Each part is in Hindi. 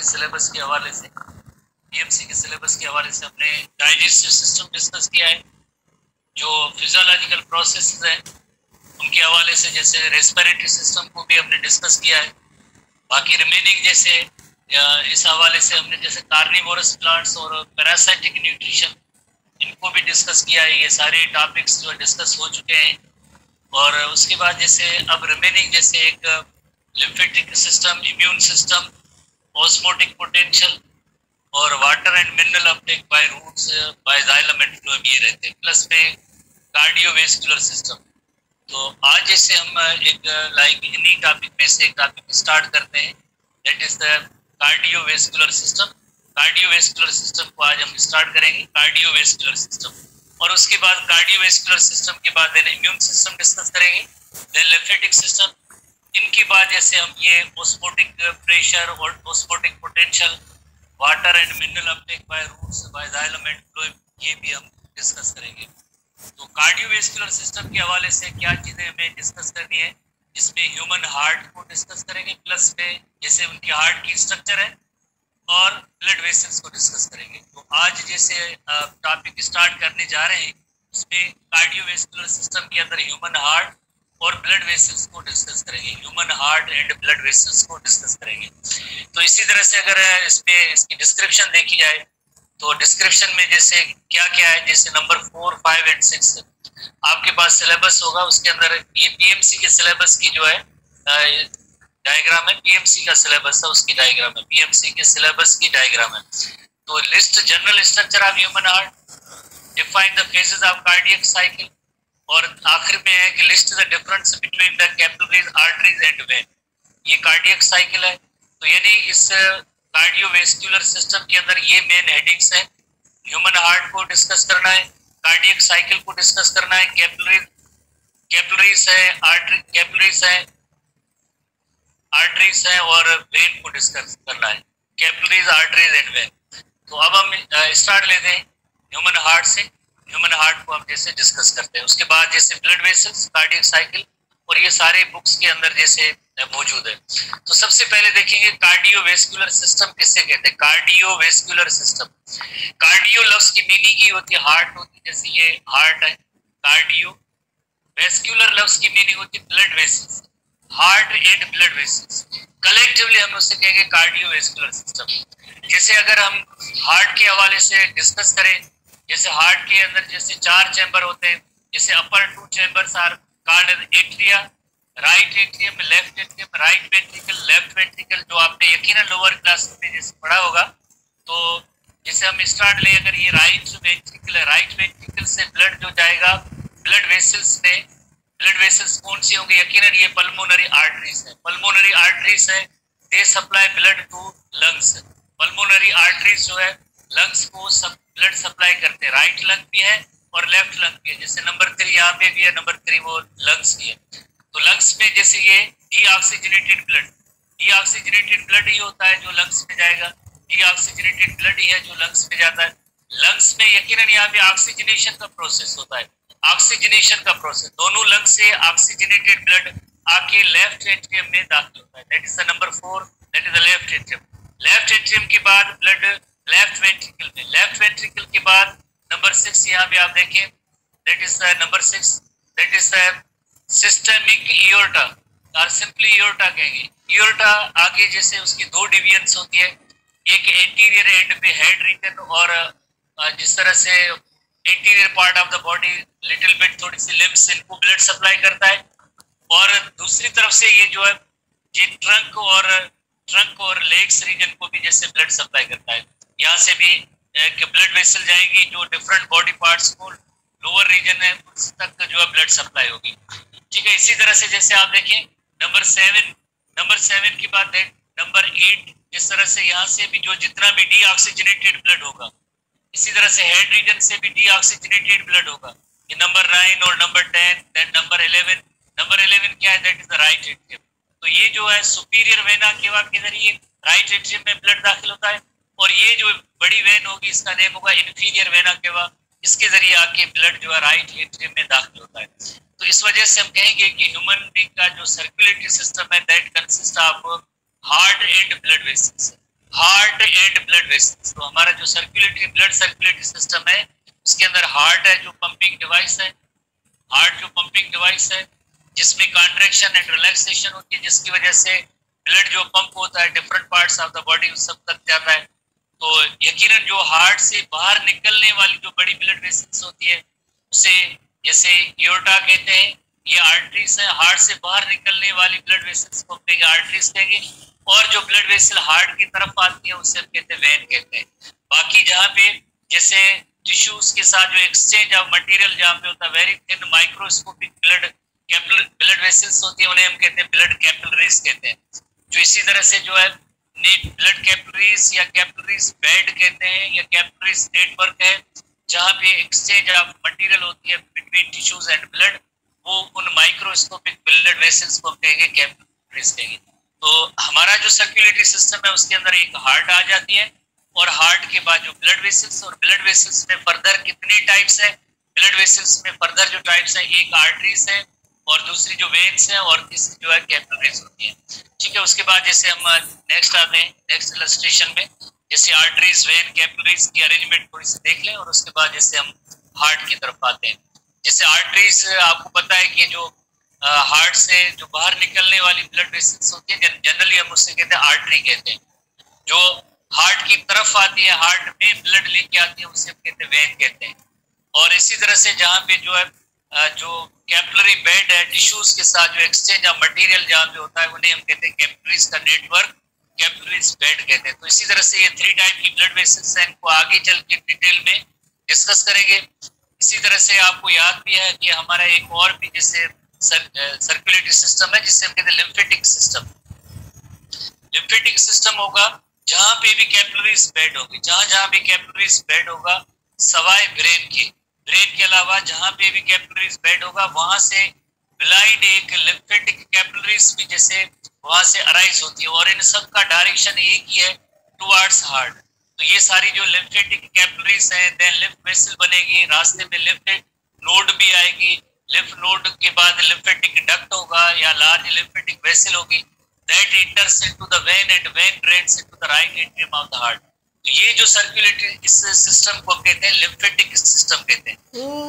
सिलेबस के हवाले से, पीएमसी के सिलेबस के हवाले से हमने डाइजेस्टिव सिस्टम डिस्कस किया है, जो फिजियोलॉजिकल प्रोसेस हैं उनके हवाले से, जैसे रेस्पिरेटरी सिस्टम को भी हमने डिस्कस किया है। बाकी रिमेनिंग जैसे इस हवाले से हमने जैसे कार्निवोरस प्लांट्स और पैरासाइटिक न्यूट्रिशन, इनको भी डिस्कस किया है। ये सारे टॉपिक्स जो डिस्कस हो चुके हैं। और उसके बाद जैसे अब रिमेनिंग जैसे एक lymphatic system, immune system, osmotic potential और water and mineral uptake by roots, by xylem and phloem, ये रहते हैं। प्लस में कार्डियोवेस्कुलर सिस्टम। तो आज जैसे हम एक इन्हीं टॉपिक में से एक टॉपिक स्टार्ट करते हैं, that is the cardiovascular system. Cardiovascular system को आज हम स्टार्ट करेंगे, कार्डियोवेस्कुलर सिस्टम। और उसके बाद कार्डियोवेस्कुलर सिस्टम के बाद देन इम्यून सिस्टम डिस्कस करेंगे, देन लिम्फेटिक सिस्टम। इनके बाद जैसे हम ये ऑस्मोटिक प्रेशर और osmotic potential, water and mineral uptake by roots, by xylem and phloem, ये भी हम डिस्कस करेंगे। तो कार्डियोवेस्कुलर सिस्टम के हवाले से क्या चीजें हमें डिस्कस करनी है, इसमें ह्यूमन हार्ट को डिस्कस करेंगे, प्लस में जैसे उनके हार्ट की स्ट्रक्चर है और ब्लड वेसल्स को डिस्कस करेंगे। तो आज जैसे टॉपिक स्टार्ट करने जा रहे हैं, उसमें कार्डियोवेस्कुलर सिस्टम के अंदर ह्यूमन हार्ट और ब्लड वेसल्स को डिस्कस करेंगे, human heart and blood vessels को डिस्कस करेंगे। तो इसी तरह से अगर इसमें इसकी डिस्क्रिप्शन देखी जाए तो डिस्क्रिप्शन में जैसे क्या क्या है, जैसे नंबर 4, 5 एंड 6 आपके पास सिलेबस होगा। उसके अंदर ये पीएमसी के सिलेबस की जो है डायग्राम है, पीएमसी का सिलेबस है उसकी डायग्राम है, पीएमसी के सिलेबस की डायग्राम है। तो list general structure of human heart, define the phases of cardiac cycle, और आखिर में है कि list the difference between the capillaries, arteries and when. ये कार्डियक साइकिल है। तो यानी इस कार्डियोवेस्कुलर सिस्टम के अंदर ये मेन हेडिंग्स हैं। ह्यूमन हार्ट को डिस्कस करना है, कार्डियक साइकिल को डिस्कस करना है, कैपिलरीज है, आर्टरीज है और वेन को डिस्कस करना है, कैपिलरीज, आर्टरीज एंड वेन। तो अब हम स्टार्ट लेते हैं ह्यूमन हार्ट से। ह्यूमन हार्ट को हम जैसे डिस्कस करते हैं, उसके बाद जैसे ब्लड वेसल्स, कार्डियक साइकिल, और ये सारे बुक्स के अंदर जैसे मौजूद है। तो सबसे पहले देखेंगे कार्डियोवेस्कुलर सिस्टम किसे कहते हैं। कार्डियोवेस्कुलर सिस्टम, कार्डियो लफ्ज की मीनिंग ही होती है हार्ट होती है, जैसे ये हार्ट है कार्डियो। वेस्कुलर लफ्ज की मीनिंग होती है blood vessels, heart and blood vessels, collectively हम उससे कहेंगे कार्डियोवेस्कुलर सिस्टम। जैसे अगर हम हार्ट के हवाले से डिस्कस करें, जैसे हार्ट के अंदर जैसे 4 चैम्बर होते हैं, जैसे upper 2 chambers are called atria, right atrium, left atrium, right ventricle, left ventricle, जो आपने यकीनन लोअर क्लास में जैसे पढ़ा होगा। तो जैसे हम स्टार्ट ले, अगर ये राइट वेंट्रिकल है, राइट वेंट्रिकल से ब्लड जो जाएगा ब्लड वेसल्स में, ब्लड वेसल्स कौन सी होंगे, यकीनन ये पल्मोनरी आर्टरीज है। पल्मोनरी आर्टरीज है, they supply blood to lungs. Pulmonary arteries जो है लंग्स को सब ब्लड सप्लाई करते हैं, राइट लंग भी है और लेफ्ट लंग भी है। जैसे नंबर 3 यहाँ पे भी है, नंबर 3 वो लंग्स की है। तो लंग्स में जैसे ये डीऑक्सीजनेटेड ब्लड ही होता है जो लंग्स में जाएगा, डीऑक्सीजनेटेड ब्लड ही है जो लंग्स में जाता है। लंग्स में यकीनन यहाँ पे ऑक्सीजनेशन का प्रोसेस होता है, ऑक्सीजनेशन का प्रोसेस, दोनों लंग्स से ऑक्सीजनेटेड ब्लड आके लेफ्ट एट्रियम में दाखिल होता है, that is the number 4, that is the left atrium. Left atrium के बाद ब्लड लेफ्ट वेंट्रिकल में, लेफ्ट वेंट्रिकल के बाद नंबर 6 यहाँ पे आप देखें, that is the number 6, that is the systemic aorta, और सिंपली एओर्टा कहेंगे। एओर्टा आगे जैसे उसकी 2 डिवीजन्स होती है, एक एंटीरियर एंड पे हेड रीजन, और जिस तरह से anterior part of the body little bit थोड़ी सी लिम्स इनको ब्लड सप्लाई करता है, और दूसरी तरफ से ये जो है ये ट्रंक और लेग्स रीजन को भी जैसे ब्लड सप्लाई करता है। यहाँ से भी ब्लड वेसल जाएंगी जो डिफरेंट बॉडी पार्ट्स को, लोअर रीजन है उस तक जो है ब्लड सप्लाई होगी, ठीक है। इसी तरह से जैसे आप देखें नंबर 7 के बाद नंबर 8, जिस तरह से यहाँ से भी जो जितना भी डीऑक्सीजनेटेड ब्लड होगा, इसी तरह से हेड रीजन से भी डीऑक्सीजनेटेड ब्लड होगा। ये नंबर 9 और नंबर 10, देन नंबर 11 क्या है, that is the right atrium. तो ये जो है सुपीरियर वेना केवा के जरिए राइट एट्रियम में ब्लड दाखिल होता है, और ये जो बड़ी वेन होगी इसका नेम होगा इन्फीरियर वेना केवा, इसके जरिए आके ब्लड जो है राइट एट्रियम में दाखिल होता है। तो इस वजह से हम कहेंगे कि ह्यूमन बीइंग का जो सर्कुलेटरी सिस्टम है that consist of heart and blood vessels, heart and blood vessels. तो हमारा जो सर्कुलेटरी ब्लड सर्कुलेटरी सिस्टम है उसके अंदर हार्ट है जो पंपिंग डिवाइस है, हार्ट जो पंपिंग डिवाइस है जिसमें कॉन्ट्रैक्शन एंड रिलैक्सेशन होती है, जिसकी वजह से ब्लड जो पंप होता है different parts of the body उस सब तक जाता है। तो यकीनन जो हार्ट से बाहर निकलने वाली जो बड़ी ब्लड वेसल्स होती है उसे जैसे एओर्टा कहते हैं, ये आर्टरीज है। हार्ट से बाहर निकलने वाली ब्लड वेसल्स को हम आर्टरीज कहेंगे, और जो ब्लड वेसल हार्ट की तरफ आती है उसे हम कहते हैं वेन कहते हैं। बाकी जहाँ पे जैसे टिश्यूज के साथ जो एक्सचेंज ऑफ मटेरियल जहाँ पे होता है, very thin microscopic blood vessels होती है, उन्हें हम कहते हैं ब्लड कैपिलरीज कहते हैं। जो इसी तरह से जो है ब्लड कैपिलरीज या कैपिलरीज बेड कहते हैं या कैपिलरीज नेटवर्क है, जहाँ पे एक्सचेंज ऑफ मटेरियल होती है बिटवीन टिश्यूज एंड ब्लड, वो उन माइक्रोस्कोपिक ब्लड वेसल्स को हम कहेंगे कैपिलरीज कहेंगे। तो हमारा जो सर्कुलेटरी सिस्टम है उसके अंदर एक हार्ट आ जाती है, और हार्ट के बाद जो ब्लड वेसल्स, और ब्लड वेसल्स में फर्दर कितने टाइप्स है, ब्लड वेसल्स में फर्दर जो टाइप्स है एक आर्टरीज है और दूसरी जो वेन्स है और तीसरी जो है कैपिलरीज होती है। ठीक है, उसके बाद जैसे हम नेक्स्ट आते हैं नेक्स्ट इलस्ट्रेशन में, जैसे आर्टरीज वेन कैपिलरीज की अरेंजमेंट थोड़ी सी देख लें, और उसके बाद जैसे हम हार्ट की तरफ आते हैं। जैसे आर्टरीज आपको पता है कि जो हार्ट से जो बाहर निकलने वाली ब्लड वेसल्स होती है जनरली हम उससे कहते हैं आर्टरी कहते हैं। जो हार्ट की तरफ आती है, हार्ट में ब्लड लेके आती है, उसे हम कहते हैं वेन कहते हैं। और इसी तरह से जहाँ पे जो है जो कैपिलरी बेड है टिश्यूज के साथ जो एक्सचेंज ऑफ मटेरियल जहाँ पे होता है उन्हें हम कहते हैं कैपिलरीज का नेटवर्क, कैपिलरीज बेड कहते हैं। तो इसी तरह से ये 3 टाइप की ब्लड वेसल्स हैं, इनको आगे चल के डिटेल में डिस्कस करेंगे। इसी तरह से आपको याद भी है कि हमारा एक और भी जैसे सर्कुलेटरी सिस्टम है जिससे हम कहते हैं लिम्फेटिक सिस्टम। लिम्फेटिक सिस्टम होगा जहां पे भी कैपिलरीज बेड होगी, जहां जहां भी कैपिलरीज बेड होगा सवाए ब्रेन के अलावा जहां पे भी कैपिलरीज बेड होगा वहां से ब्लाइंड एक लिम्फेटिक कैपिलरीज भी जैसे वहां से अराइज होती है, और इन सब का डायरेक्शन एक ही है टुवर्ड्स हार्ट। तो ये सारी जो लिम्फेटिक कैपिलरीज हैं, देन लिम्फ वेसल बनेगी, रास्ते में लिम्फ नोड भी आएगी, लिम्फ नोड के बाद लिम्फेटिक डक्ट होगा या लार्ज लिम्फेटिक वेसल होगी, that इंटर्स into the vein and when drains into the right atrium of the heart. तो ये जो सर्कुलेटरी इस सिस्टम को कहते हैं लिम्फेटिक सिस्टम कहते हैं,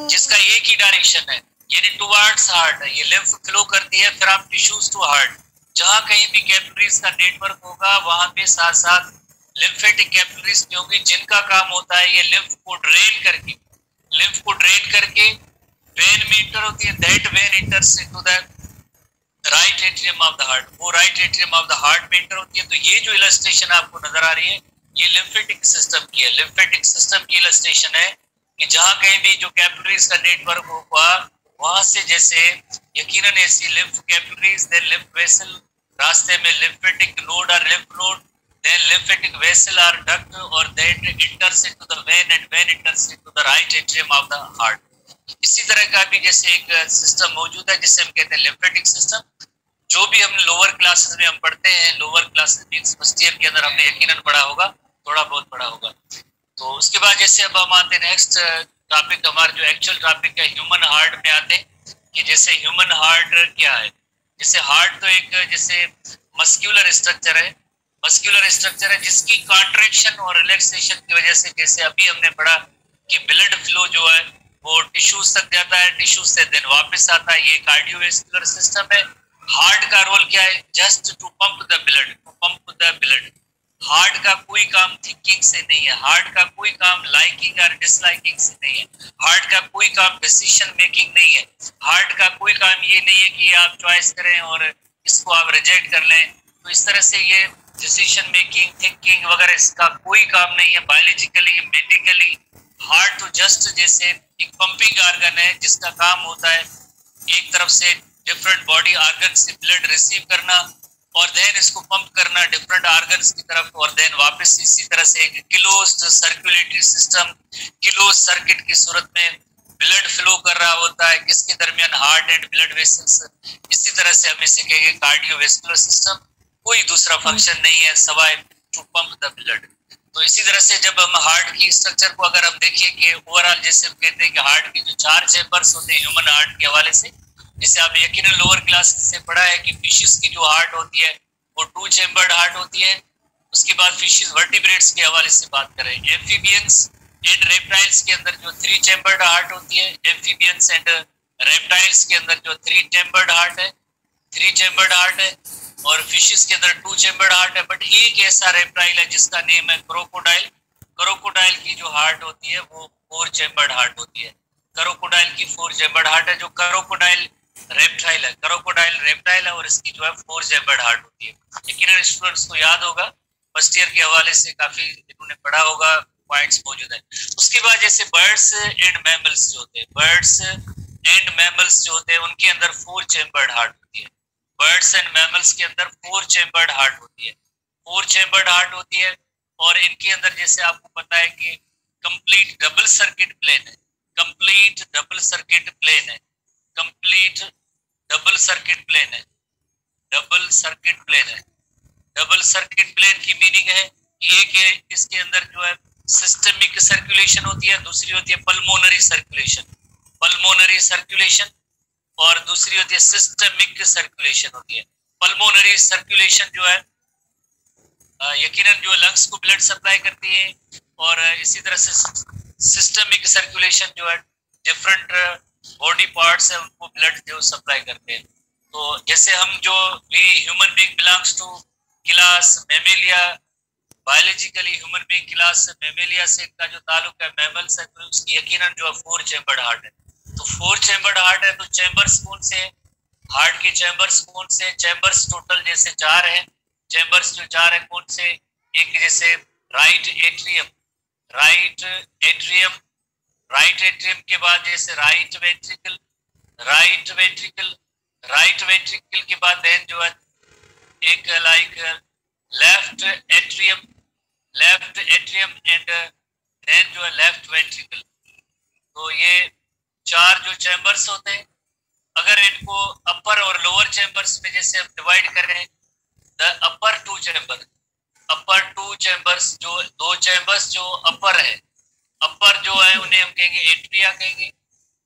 जिसका एक ही डायरेक्शन है यानी टुवर्ड्स हार्ट है। ये लिम्फ फ्लो करती है फ्रॉम टिश्यूज टू हार्ट। जहां कहीं भी कैपिलरीज का नेटवर्क होगा वहां पे साथ साथ लिम्फेटिक कैपिलरीज भी होंगी, जिनका काम होता है ये लिम्फ को ड्रेन करके वेन में इंटर होती है, that vein enters into the right atrium of the heart, वो right atrium of the heart में इंटर होती है। तो ये जो इलस्ट्रेशन आपको नजर आ रही है ये लिम्फेटिक सिस्टम की है। लिम्फेटिक सिस्टम की इलस्ट्रेशन है कि जहां कहीं भी जो कैपिलरीज का नेटवर्क होगा वहां से जैसे यकीनन ऐसी lymph capillaries, then lymph vessel, रास्ते में लिम्फेटिक नोड और lymph node, then lymphatic vessel और डक्ट, और then enters into the vein and vein enters into the right atrium of the heart. इसी तरह का भी जैसे एक सिस्टम मौजूद है जिसे हम कहते हैं लिम्फेटिक सिस्टम, जो भी हम लोअर क्लासेस में हम पढ़ते हैं, lower classes means first year के अंदर हमने यकीनन पढ़ा होगा, थोड़ा बहुत पढ़ा होगा। तो उसके बाद जैसे अब हम आते हैं नेक्स्ट टॉपिक, हमारा जो एक्चुअल टॉपिक है ह्यूमन हार्ट में आते हैं कि जैसे ह्यूमन हार्ट क्या है। जैसे हार्ट तो एक जैसे मस्क्यूलर स्ट्रक्चर है जिसकी कॉन्ट्रैक्शन और रिलैक्सेशन की वजह से जैसे अभी हमने पढ़ा कि ब्लड फ्लो जो है वो टिश्यूज तक जाता है, टिश्यूज से देन वापस आता है, ये कार्डियोवैस्कुलर सिस्टम है। हार्ट का रोल क्या है? Just to pump the blood. Heart का कोई काम थिंकिंग से नहीं है, हार्ट का कोई काम लाइकिंग और डिसलाइकिंग से नहीं है, हार्ट का कोई काम डिसीजन मेकिंग नहीं है, हार्ट का कोई काम ये नहीं है कि आप चॉइस करें और इसको आप रिजेक्ट कर लें। तो इस तरह से ये डिसीजन मेकिंग, थिंकिंग वगैरह इसका कोई काम नहीं है। बायोलॉजिकली, मेडिकली हार्ट तो जस्ट जैसे एक पंपिंग ऑर्गन है जिसका काम होता है एक तरफ से डिफरेंट बॉडी ऑर्गन से ब्लड रिसीव करना और देन इसको पंप करना डिफरेंट ऑर्गन्स की तरफ, और देन वापस इसी तरह से एक closed circulatory system, close circuit की सूरत में ब्लड फ्लो कर रहा होता है किसके दरमियान? Heart and blood vessels. इसी तरह से हम इसे कहेंगे कार्डियोवैस्कुलर सिस्टम। कोई दूसरा फंक्शन नहीं है सवाए टू पंप द ब्लड। तो इसी तरह से जब हम हार्ट की स्ट्रक्चर को अगर हम देखिए कि ओवरऑल जैसे हम कहते हैं कि हार्ट की जो 4 चैम्बर्स होते हैं ह्यूमन हार्ट के हवाले से, जिसे आपने यकीनन लोअर क्लासेस से पढ़ा है कि फिशेस की जो हार्ट होती है वो 2 चैम्बर्ड हार्ट होती है, उसके बाद फिशेस वर्टिब्रेट्स के हवाले से बात करें, एम्फीबियंस एंड रेप्टाइल्स के अंदर जो 3 चैम्बर्ड हार्ट होती है, एम्फीबियंस एंड रेप्टाइल्स के अंदर जो 3 चैम्बर्ड हार्ट है, 3 चैम्बर्ड हार्ट है, और फिशेस के अंदर 2 चैम्बर्ड हार्ट है। बट एक ऐसा रेप्टाइल है जिसका नेम है क्रोकोडाइल। क्रोकोडाइल की जो हार्ट होती है वो 4 चैम्बर्ड हार्ट होती है। क्रोकोडाइल की 4 चैम्बर्ड हार्ट है। जो क्रोकोडाइल रेप्टाइल है, क्रोकोडाइल रेप्टाइल है, और इसकी जो है 4 चैम्बर्ड हार्ट होती है। लेकिन स्टूडेंट्स को याद होगा, फर्स्ट ईयर के हवाले से काफी इन्होंने पढ़ा होगा, पॉइंट्स मौजूद है। उसके बाद जैसे बर्ड्स एंड मैमल्स जो होते हैं, बर्ड्स एंड मैमल्स जो होते हैं उनके अंदर 4 चैम्बर्ड हार्ट होती है। बर्ड्स एंड मैमल्स के अंदर 4 चैम्बर्ड हार्ट होती है, 4 चैम्बर्ड हार्ट होती है। और इनके अंदर जैसे आपको पता है कि कंप्लीट डबल सर्किट प्लेन है, कंप्लीट डबल सर्किट प्लेन है, कंप्लीट डबल सर्किट प्लेन है, डबल सर्किट प्लेन है। डबल सर्किट प्लेन की मीनिंग है कि एक है इसके अंदर जो है सिस्टमिक सर्कुलेशन होती है, दूसरी होती है पल्मोनरी सर्कुलेशन, पल्मोनरी सर्कुलेशन, और दूसरी होती है सिस्टमिक सर्कुलेशन होती है। पल्मोनरी सर्कुलेशन जो है यकीनन जो लंग्स को ब्लड सप्लाई करती है, और इसी तरह से सिस्टमिक सर्कुलेशन जो है डिफरेंट बॉडी पार्ट्स है उनको ब्लड जो सप्लाई करते हैं। तो जैसे हम जो we human being belongs to class mammalia, biologically human being class mammalia से का जो ताल्लुक है मैमल्स है, तो उसकी यकीनन जो है 4 चैम्बर्ड हार्ट है। तो 4 चैम्बर्ड हार्ट है, तो चैम्बर्स कौन से हैं, हार्ट के चैम्बर्स कौन से, चैम्बर्स टोटल जैसे 4 है, चैम्बर्स जो 4 है कौन से, एक जैसे right atrium, right atrium, right atrium के बाद जैसे right ventricle, right ventricle, right ventricle के बाद देन जो है एक like left atrium, left atrium, and then जो है लेफ्ट वेंट्रिकल। तो ये 4 जो चैम्बर्स होते हैं, अगर इनको अपर और लोअर चैम्बर्स में जैसे हम डिवाइड करें, the upper 2 chamber, upper 2 chambers, जो 2 चैम्बर्स जो अपर है, अपर जो है उन्हें हम कहेंगे एट्रिया कहेंगे।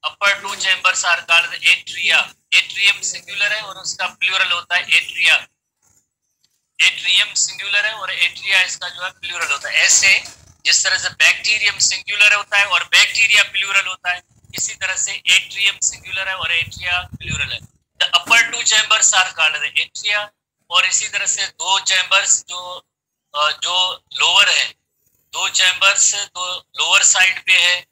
Upper 2 chambers are called atria, atrium singular है और उसका प्लूरल होता है एट्रिया, एट्रियम सिंगुलर है और एट्रिया इसका जो है प्लूरल होता है। ऐसे जिस तरह से बैक्टीरियम सिंगुलर होता है और बैक्टीरिया प्लूरल होता है, इसी तरह से एट्रियम सिंगुलर है और एट्रिया प्लूरल है। The upper 2 chambers are called atria, और इसी तरह से 2 चैम्बर्स जो लोअर है, 2 चैम्बर्स जो लोअर साइड पे है,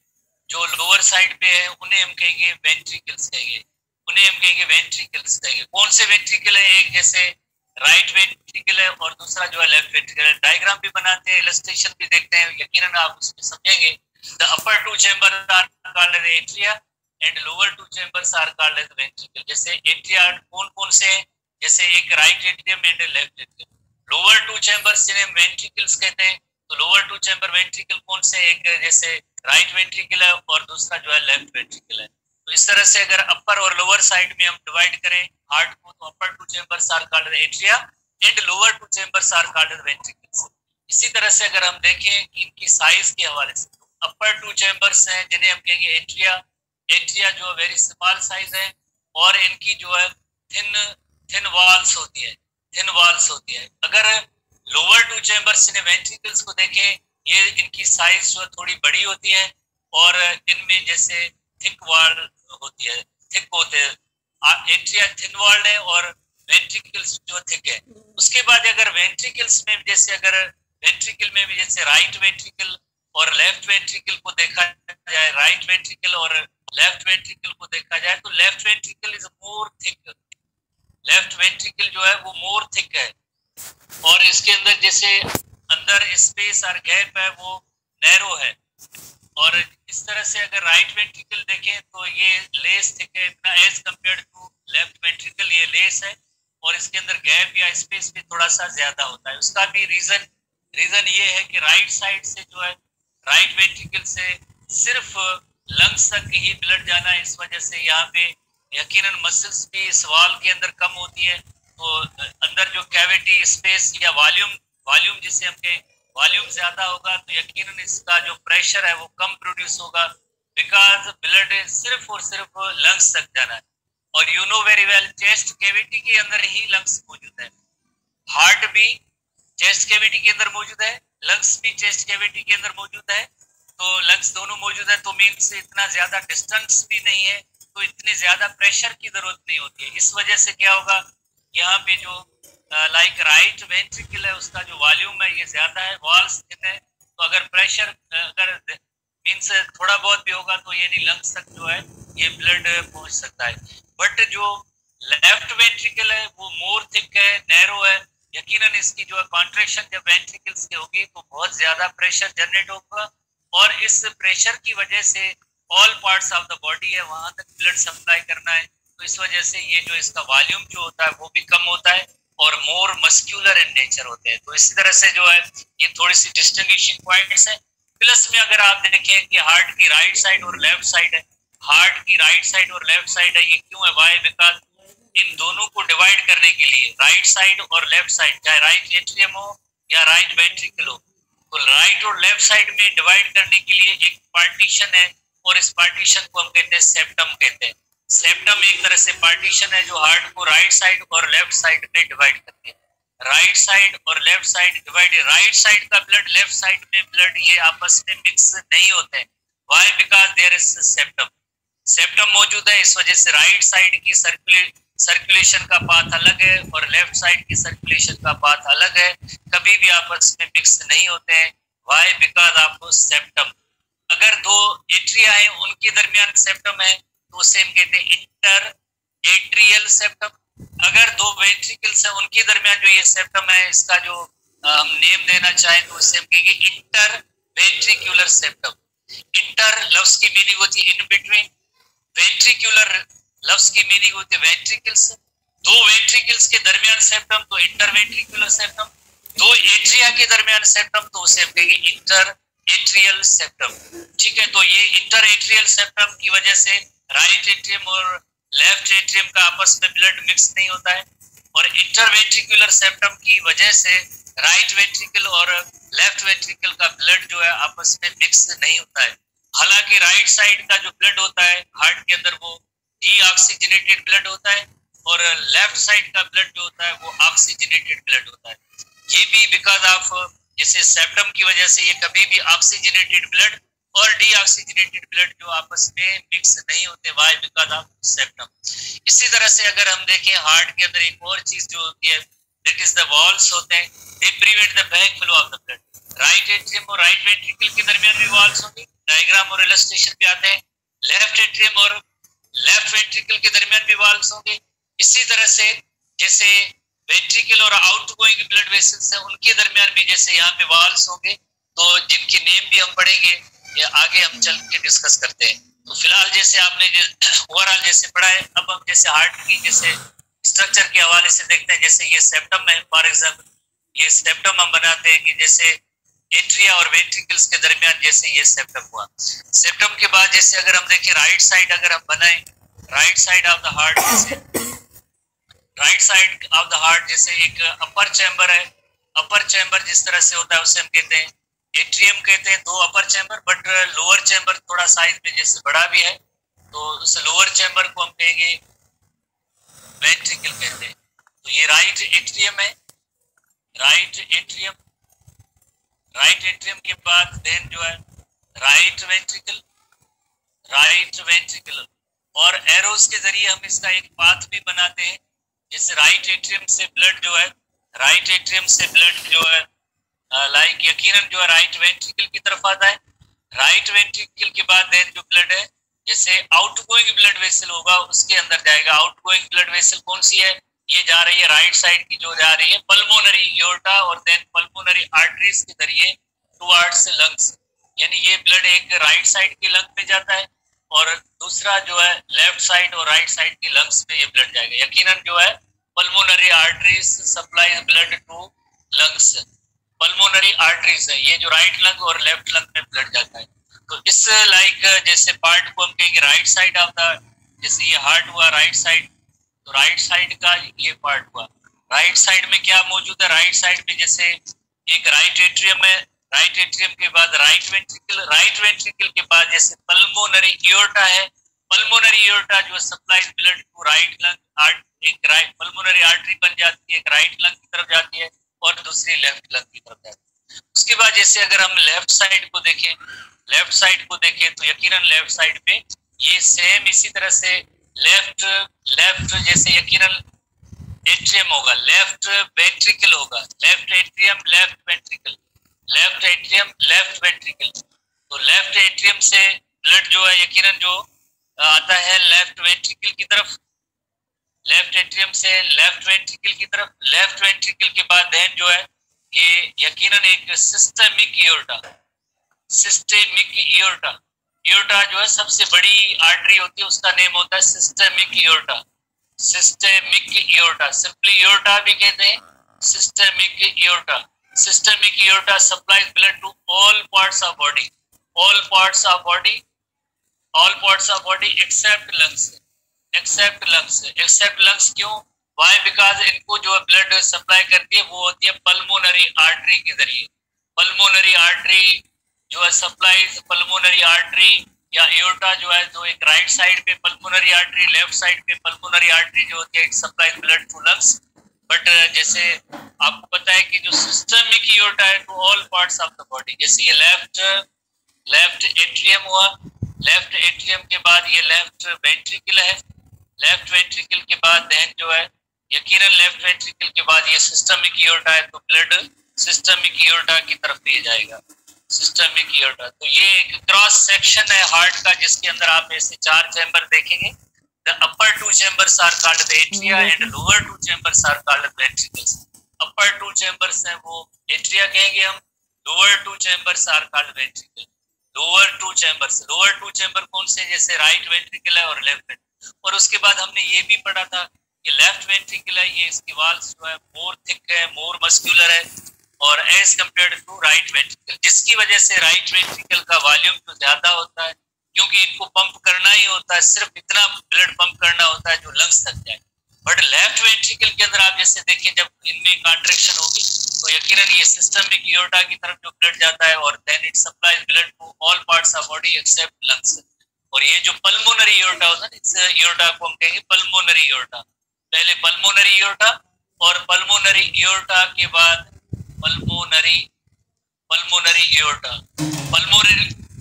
जो लोअर साइड पे है उन्हें हम कहेंगे वेंट्रिकल्स कहेंगे, उन्हें हम कहेंगे वेंट्रिकल्स कहेंगे। कौन से वेंट्रिकल है, एक जैसे राइट वेंट्रिकल है और दूसरा जो है लेफ्ट वेंट्रिकल है। डायग्राम भी बनाते हैं, इलस्ट्रेशन भी देखते हैं, यकीनन आप उसमें समझेंगे। The upper 2 chamber are called as atria and lower 2 chambers are called as ventricle. जैसे एट्रिया कौन कौन से हैं, जैसे एक right atrium and left atrium. Lower 2 chambers जिन्हें वेंट्रिकल्स कहते हैं, तो लोअर 2 चैम्बर वेंट्रिकल कौन से, एक जैसे राइट वेंट्रिकल है और दूसरा जो है लेफ्ट वेंट्रिकल है। तो इस तरह से अगर अपर और लोअर साइड में हम डिवाइड करें हार्ट को, तो upper 2 chambers are called atria and lower 2 chambers are called ventricles. इसी तरह से अगर हम देखें कि इनकी साइज के हवाले से, तो अपर 2 चैम्बर्स हैं जिन्हें हम कहेंगे एट्रिया, एट्रिया जो वेरी स्मॉल साइज है और इनकी जो है थिन वॉल्स होती है, थिन वॉल्स होती है। अगर लोअर 2 चैम्बर्स जिन्हें वेंट्रिकल्स को देखें, ये इनकी साइज जो थोड़ी बड़ी होती है और इनमें जैसे थिक वॉल होती है, थिक होते हैं। एट्रिया थिन वॉल्ड है और वेंट्रिकल्स जो थिक है। उसके बाद अगर वेंट्रिकल्स में जैसे अगर वेंट्रिकल में भी जैसे राइट वेंट्रिकल और लेफ्ट वेंट्रिकल को देखा जाए, राइट वेंट्रिकल और लेफ्ट वेंट्रिकल को देखा जाए, तो left ventricle is more thick, left ventricle जो है वो मोर थिक है और इसके अंदर जैसे अंदर स्पेस और गैप है वो नैरो है। और इस तरह से अगर राइट वेंट्रिकल देखें तो ये लेस थिक है इतना as compared to left ventricle, ये लेस है और इसके अंदर गैप या स्पेस भी थोड़ा सा ज्यादा होता है। उसका भी रीजन ये है कि राइट साइड से जो है राइट वेंट्रिकल से सिर्फ लंग्स तक ही ब्लड जाना है, इस वजह से यहाँ पे यकीनन मसल्स भी इस वॉल के अंदर कम होती है, तो अंदर जो कैविटी स्पेस या वॉल्यूम जिसे हम कहें वॉल्यूम ज्यादा होगा तो यकीनन इसका जो प्रेशर है वो कम प्रोड्यूस होगा, बिकॉज ब्लड सिर्फ और सिर्फ लंग्स तक जाना है। और you know very well chest cavity के अंदर ही लंग्स मौजूद है, हार्ट भी चेस्ट कैविटी के अंदर मौजूद है, लंग्स भी चेस्ट कैविटी के अंदर मौजूद है, तो लंग्स दोनों मौजूद है, तो मीन्स इतना ज्यादा डिस्टेंस भी नहीं है, तो इतनी ज्यादा प्रेशर की जरूरत नहीं होती है। इस वजह से क्या होगा, यहाँ पे जो लाइक राइट वेंट्रिकल है उसका जो वॉल्यूम है ये ज्यादा है, वॉल्स थिन है, तो अगर प्रेशर अगर मीन्स थोड़ा बहुत भी होगा तो ये नहीं लंग्स तक जो है ये ब्लड पहुंच सकता है। बट जो लेफ्ट वेंट्रिकल है वो मोर थिक है, नैरो है, यकीनन इसकी जो है कॉन्ट्रैक्शन जब वेंट्रिकल्स की होगी तो बहुत ज्यादा प्रेशर जनरेट होगा, और इस प्रेशर की वजह से all parts of the body है वहां तक ब्लड सप्लाई करना है, तो इस वजह से ये जो इसका वॉल्यूम जो होता है वो भी कम होता है और मोर मस्क्यूलर इन नेचर होते हैं। तो इसी तरह से जो है ये थोड़ी सी डिस्टिंग्विशिंग पॉइंट्स है। प्लस में अगर आप देखें कि हार्ट की राइट साइड और लेफ्ट साइड है, हार्ट की राइट साइड और लेफ्ट साइड है, ये क्यों है, वाई, बिकॉज इन दोनों को डिवाइड करने के लिए राइट साइड और लेफ्ट साइड, चाहे राइट एट्रियम हो या राइट वेंट्रिकल हो, तो राइट और लेफ्ट साइड में डिवाइड करने के लिए एक पार्टीशन है, और इस पार्टीशन को हम कहते हैं सेप्टम कहते हैं। सेप्टम एक तरह से पार्टीशन है जो हार्ट को राइट साइड और लेफ्ट साइड में डिवाइड करती है। राइट साइड और left side divide, right side का ब्लड लेफ्ट साइड में ब्लड ये आपस में मिक्स नहीं होते हैं, why, because there is septum, septum मौजूद है, इस वजह से राइट साइड की सर्कुलेशन का पाथ अलग है और लेफ्ट साइड की सर्कुलेशन का पाथ अलग है, कभी भी आपस में मिक्स नहीं होते हैं, व्हाई, बिकॉज ऑफ सेप्टम। अगर दो एट्रिया हैं उनके दरमियान सेप्टम है तो उसे हम कहते हैं इंटर एट्रियल सेप्टम। अगर दो वेंट्रिकल्स हैं उनके दरमियान जो ये सेप्टम है, इसका जो हम नेम देना चाहें तो उसे हम कहेंगे इंटर वेंट्रिकुलर सेप्टम। इंटर लफ्ज की मीनिंग होती है इन बिटवीन, वेंट्रिकुलर लफ्ज की मीनिंग होती है वेंट्रिकल्स, दो वेंट्रिकल्स के दरमियान सेप्टम तो इंटर वेंट्रिकुलर सेप्टम, दो एट्रिया के दरमियान सेप्टम तो उसे हम कहेंगे इंटर एट्रियल सेप्टम। ठीक है, तो ये इंटर एट्रियल सेप्टम की वजह से राइट एट्रियम और लेफ्ट एट्रियम का आपस में ब्लड मिक्स नहीं होता है, और इंटरवेंट्रिकुलर सेप्टम की वजह से राइट वेंट्रिकल और लेफ्ट वेंट्रिकल का ब्लड जो है आपस में मिक्स नहीं होता है। हालांकि राइट साइड का जो ब्लड होता है हार्ट के अंदर वो डीऑक्सीजनेटेड ब्लड होता है, और लेफ्ट साइड का ब्लड जो होता है वो ऑक्सीजनेटेड ब्लड होता है। ये भी बिकॉज ऑफ जैसे सेप्टम की वजह से ये कभी भी ऑक्सीजनेटेड ब्लड और डीऑक्सीजनेटेड ब्लड जो आपस में मिक्स नहीं होते, व्हाई, बिकॉज ऑफ सेप्टम। इसी तरह से अगर हम देखें हार्ट के अंदर एक और चीज जो होती है, दैट इज द वॉल्स होते हैं, they prevent the back flow of the blood. Right atrium और राइट वेंट्रिकल के दरमियान भी वॉल्स होंगे, डायग्राम और इलस्ट्रेशन पे आते हैं। लेफ्ट एट्रियम और लेफ्ट वेंट्रिकल के दरमियान भी वॉल्स होंगे। इसी तरह से जैसे वेंट्रिकल और आउटगोइंग ब्लड वेसल्स हैं उनके दरमियान भी जैसे यहाँ पे वॉल्स होंगे, तो जिनके नेम भी हम पढ़ेंगे ये आगे हम चल के डिस्कस करते हैं। तो फिलहाल जैसे आपने ओवरऑल जैसे पढ़ा है, अब हम जैसे हार्ट की जैसे स्ट्रक्चर के हवाले से देखते हैं। जैसे ये सेप्टम है, फॉर एग्जाम्पल ये सेप्टम हम बनाते हैं कि जैसे एट्रिया और वेंट्रिकल्स के दरमियान जैसे ये सेप्टम हुआ। सेप्टम के बाद जैसे अगर हम देखें राइट साइड अगर हम बनाए, right side of the heart, जैसे right side of the heart जैसे एक अपर चैम्बर है, अपर चैम्बर जिस तरह से होता है उसे हम कहते हैं एट्रियम कहते हैं, दो अपर चैम्बर, बट लोअर चैम्बर थोड़ा साइज में जैसे बड़ा भी है तो उस लोअर चैम्बर को हम कहेंगे वेंट्रिकल कहते हैं। तो ये राइट एट्रियम है, राइट एट्रियम, राइट एट्रियम के बाद देन जो है राइट वेंट्रिकल, राइट वेंट्रिकल, और एरोस के जरिए हम इसका एक पाथ भी बनाते हैं। जैसे राइट एट्रियम से ब्लड जो है, राइट एट्रियम से ब्लड जो है लाइक यकीनन जो है राइट वेंट्रिकल की तरफ आता है। राइट वेंट्रिकल के बाद देन जो ब्लड है जैसे आउटगोइंग ब्लड वेसल होगा उसके अंदर जाएगा। आउटगोइंग ब्लड वेसल कौन सी है, ये जा रही है राइट साइड की, जो जा रही है पल्मोनरी एओर्टा और देन पल्मोनरी आर्टरीज के जरिए टुवर्ड्स लंग्स, यानी ये ब्लड एक राइट साइड के लंग में जाता है और दूसरा जो है लेफ्ट साइड और राइट साइड की लंग्स में ये ब्लड जाएगा। यकीनन जो है pulmonary arteries supply blood to lungs, pulmonary arteries है ये जो राइट लंग और लेफ्ट लंग में ब्लड जाता है। तो इस लाइक जैसे पार्ट को हम कहेंगे राइट साइड ऑफ द, जैसे ये हार्ट हुआ राइट साइड, तो राइट साइड का ये पार्ट हुआ। राइट साइड में क्या मौजूद है, राइट साइड में जैसे एक राइट एट्रियम है, राइट एट्रियम के बाद राइट वेंट्रिकल, राइट वेंट्रिकल के बाद जैसे पल्मोनरी एओर्टा है, पल्मोनरी एओर्टा जो supplies blood to right lung, एक राइट पल्मोनरी आर्टरी बन जाती है, एक राइट लंग की तरफ जाती है, और दूसरी लेफ्ट लंग की तरफ जाती है। उसके बाद जैसे अगर हम लेफ्ट साइड को देखें तो यकीनन लेफ्ट साइड पे ये सेम इसी तरह से लेफ्ट लेफ्ट जैसे यकीनन एट्रियम होगा, लेफ्ट वेंट्रिकल होगा, left atrium left ventricle, left atrium left ventricle. तो लेफ्ट एट्रियम से ब्लड जो है यकीनन जो आता है लेफ्ट वेंट्रिकल की तरफ, लेफ्ट एट्रियम से लेफ्ट वेंट्रिकल की तरफ, लेफ्ट वेंट्रिकल के बाद देन जो है ये यकीनन एक systemic aorta, systemic aorta, aorta जो है सबसे बड़ी आर्टरी होती है उसका नेम होता है systemic aorta, systemic aorta, simply aorta भी कहते हैं, systemic aorta. Systemic aorta supplies blood to all parts of body, all parts of body, all parts of body except lungs, except lungs, except lungs क्यों? व्हाई? बिकॉज इनको जो ब्लड सप्लाई करती है वो होती है पल्मोनरी आर्टरी के जरिए, पल्मोनरी आर्टरी जो है सप्लाइज, पल्मोनरी आर्टरी या एओर्टा जो है जो एक राइट साइड पे पल्मोनरी आर्टरी, लेफ्ट साइड पे पल्मोनरी आर्टरी जो होती है it supplies blood to lungs. But जैसे आपको पता है कि जो सिस्टेमिक एओर्टा है to all parts of the body, जैसे ये लेफ्ट एट्रियम हुआ, लेफ्ट एट्रियम के बाद ये लेफ्ट वेंट्रिकल है, लेफ्ट वेंट्रिकल के बाद देन जो है यकीनन लेफ्ट वेंट्रिकल के बाद ये सिस्टेमिक एओर्टा है तो ब्लड सिस्टेमिक एओर्टा की तरफ दिया जाएगा, सिस्टेमिक एओर्टा। तो ये एक क्रॉस सेक्शन है हार्ट का जिसके अंदर आप ऐसे 4 चैम्बर देखेंगे। The upper 2 chambers are called the atria and lower 2 chambers are called the ventricles. Upper 2 chambers हैं वो एट्रिया कहेंगे हम, lower 2 chambers are called ventricle. Lower 2 chambers, lower 2 chamber कौन से? जैसे राइट वेंट्रिकल है और लेफ्ट वेंट्रिकल। और उसके बाद हमने ये भी पढ़ा था कि लेफ्ट वेंट्रिकल है ये इसकी वॉल्स जो है मोर थिक है, मोर मस्कुलर है और as compare to right ventricle, जिसकी वजह से राइट वेंट्रिकल का वॉल्यूम तो ज्यादा होता है क्योंकि इनको पंप करना ही होता है, सिर्फ इतना ब्लड पंप करना होता है जो लंग्स तक जाए। बट लेफ्ट वेंट्रिकल के अंदर आप जैसे देखें जब इनमें कॉन्ट्रैक्शन होगी तो यकीनन ये सिस्टेमिक एओर्टा की तरफ जो ब्लड जाता है और then it supplies blood to all parts of body except lungs. और ये जो पल्मोनरी एओर्टा होता है इस एओर्टा को हम कहेंगे पल्मोनरी एओर्टा। पहले पल्मोनरी एओर्टा और पल्मोनरी एओर्टा के बाद पल्मोनरी एओर्टा।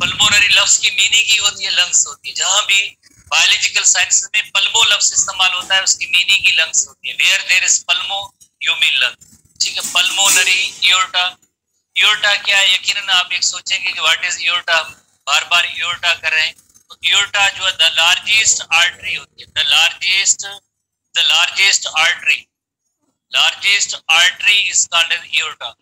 पल्मोनरी लफ्ज की मीनिंग ही होती है लंग्स होती है, जहां भी बायोलॉजिकल साइंस में पल्मो लफ्ज इस्तेमाल होता है उसकी मीनिंग ही लंग्स होती है। Where there is pulmo you mean lung, ठीक है। पल्मोनरी एओर्टा, एओर्टा क्या है? यकीनन आप एक सोचेंगे कि what is aorta, bar bar aorta कर रहे हैं। तो एओर्टा जो है द लार्जेस्ट आर्टरी होती है, the largest artery, largest artery is called as aorta.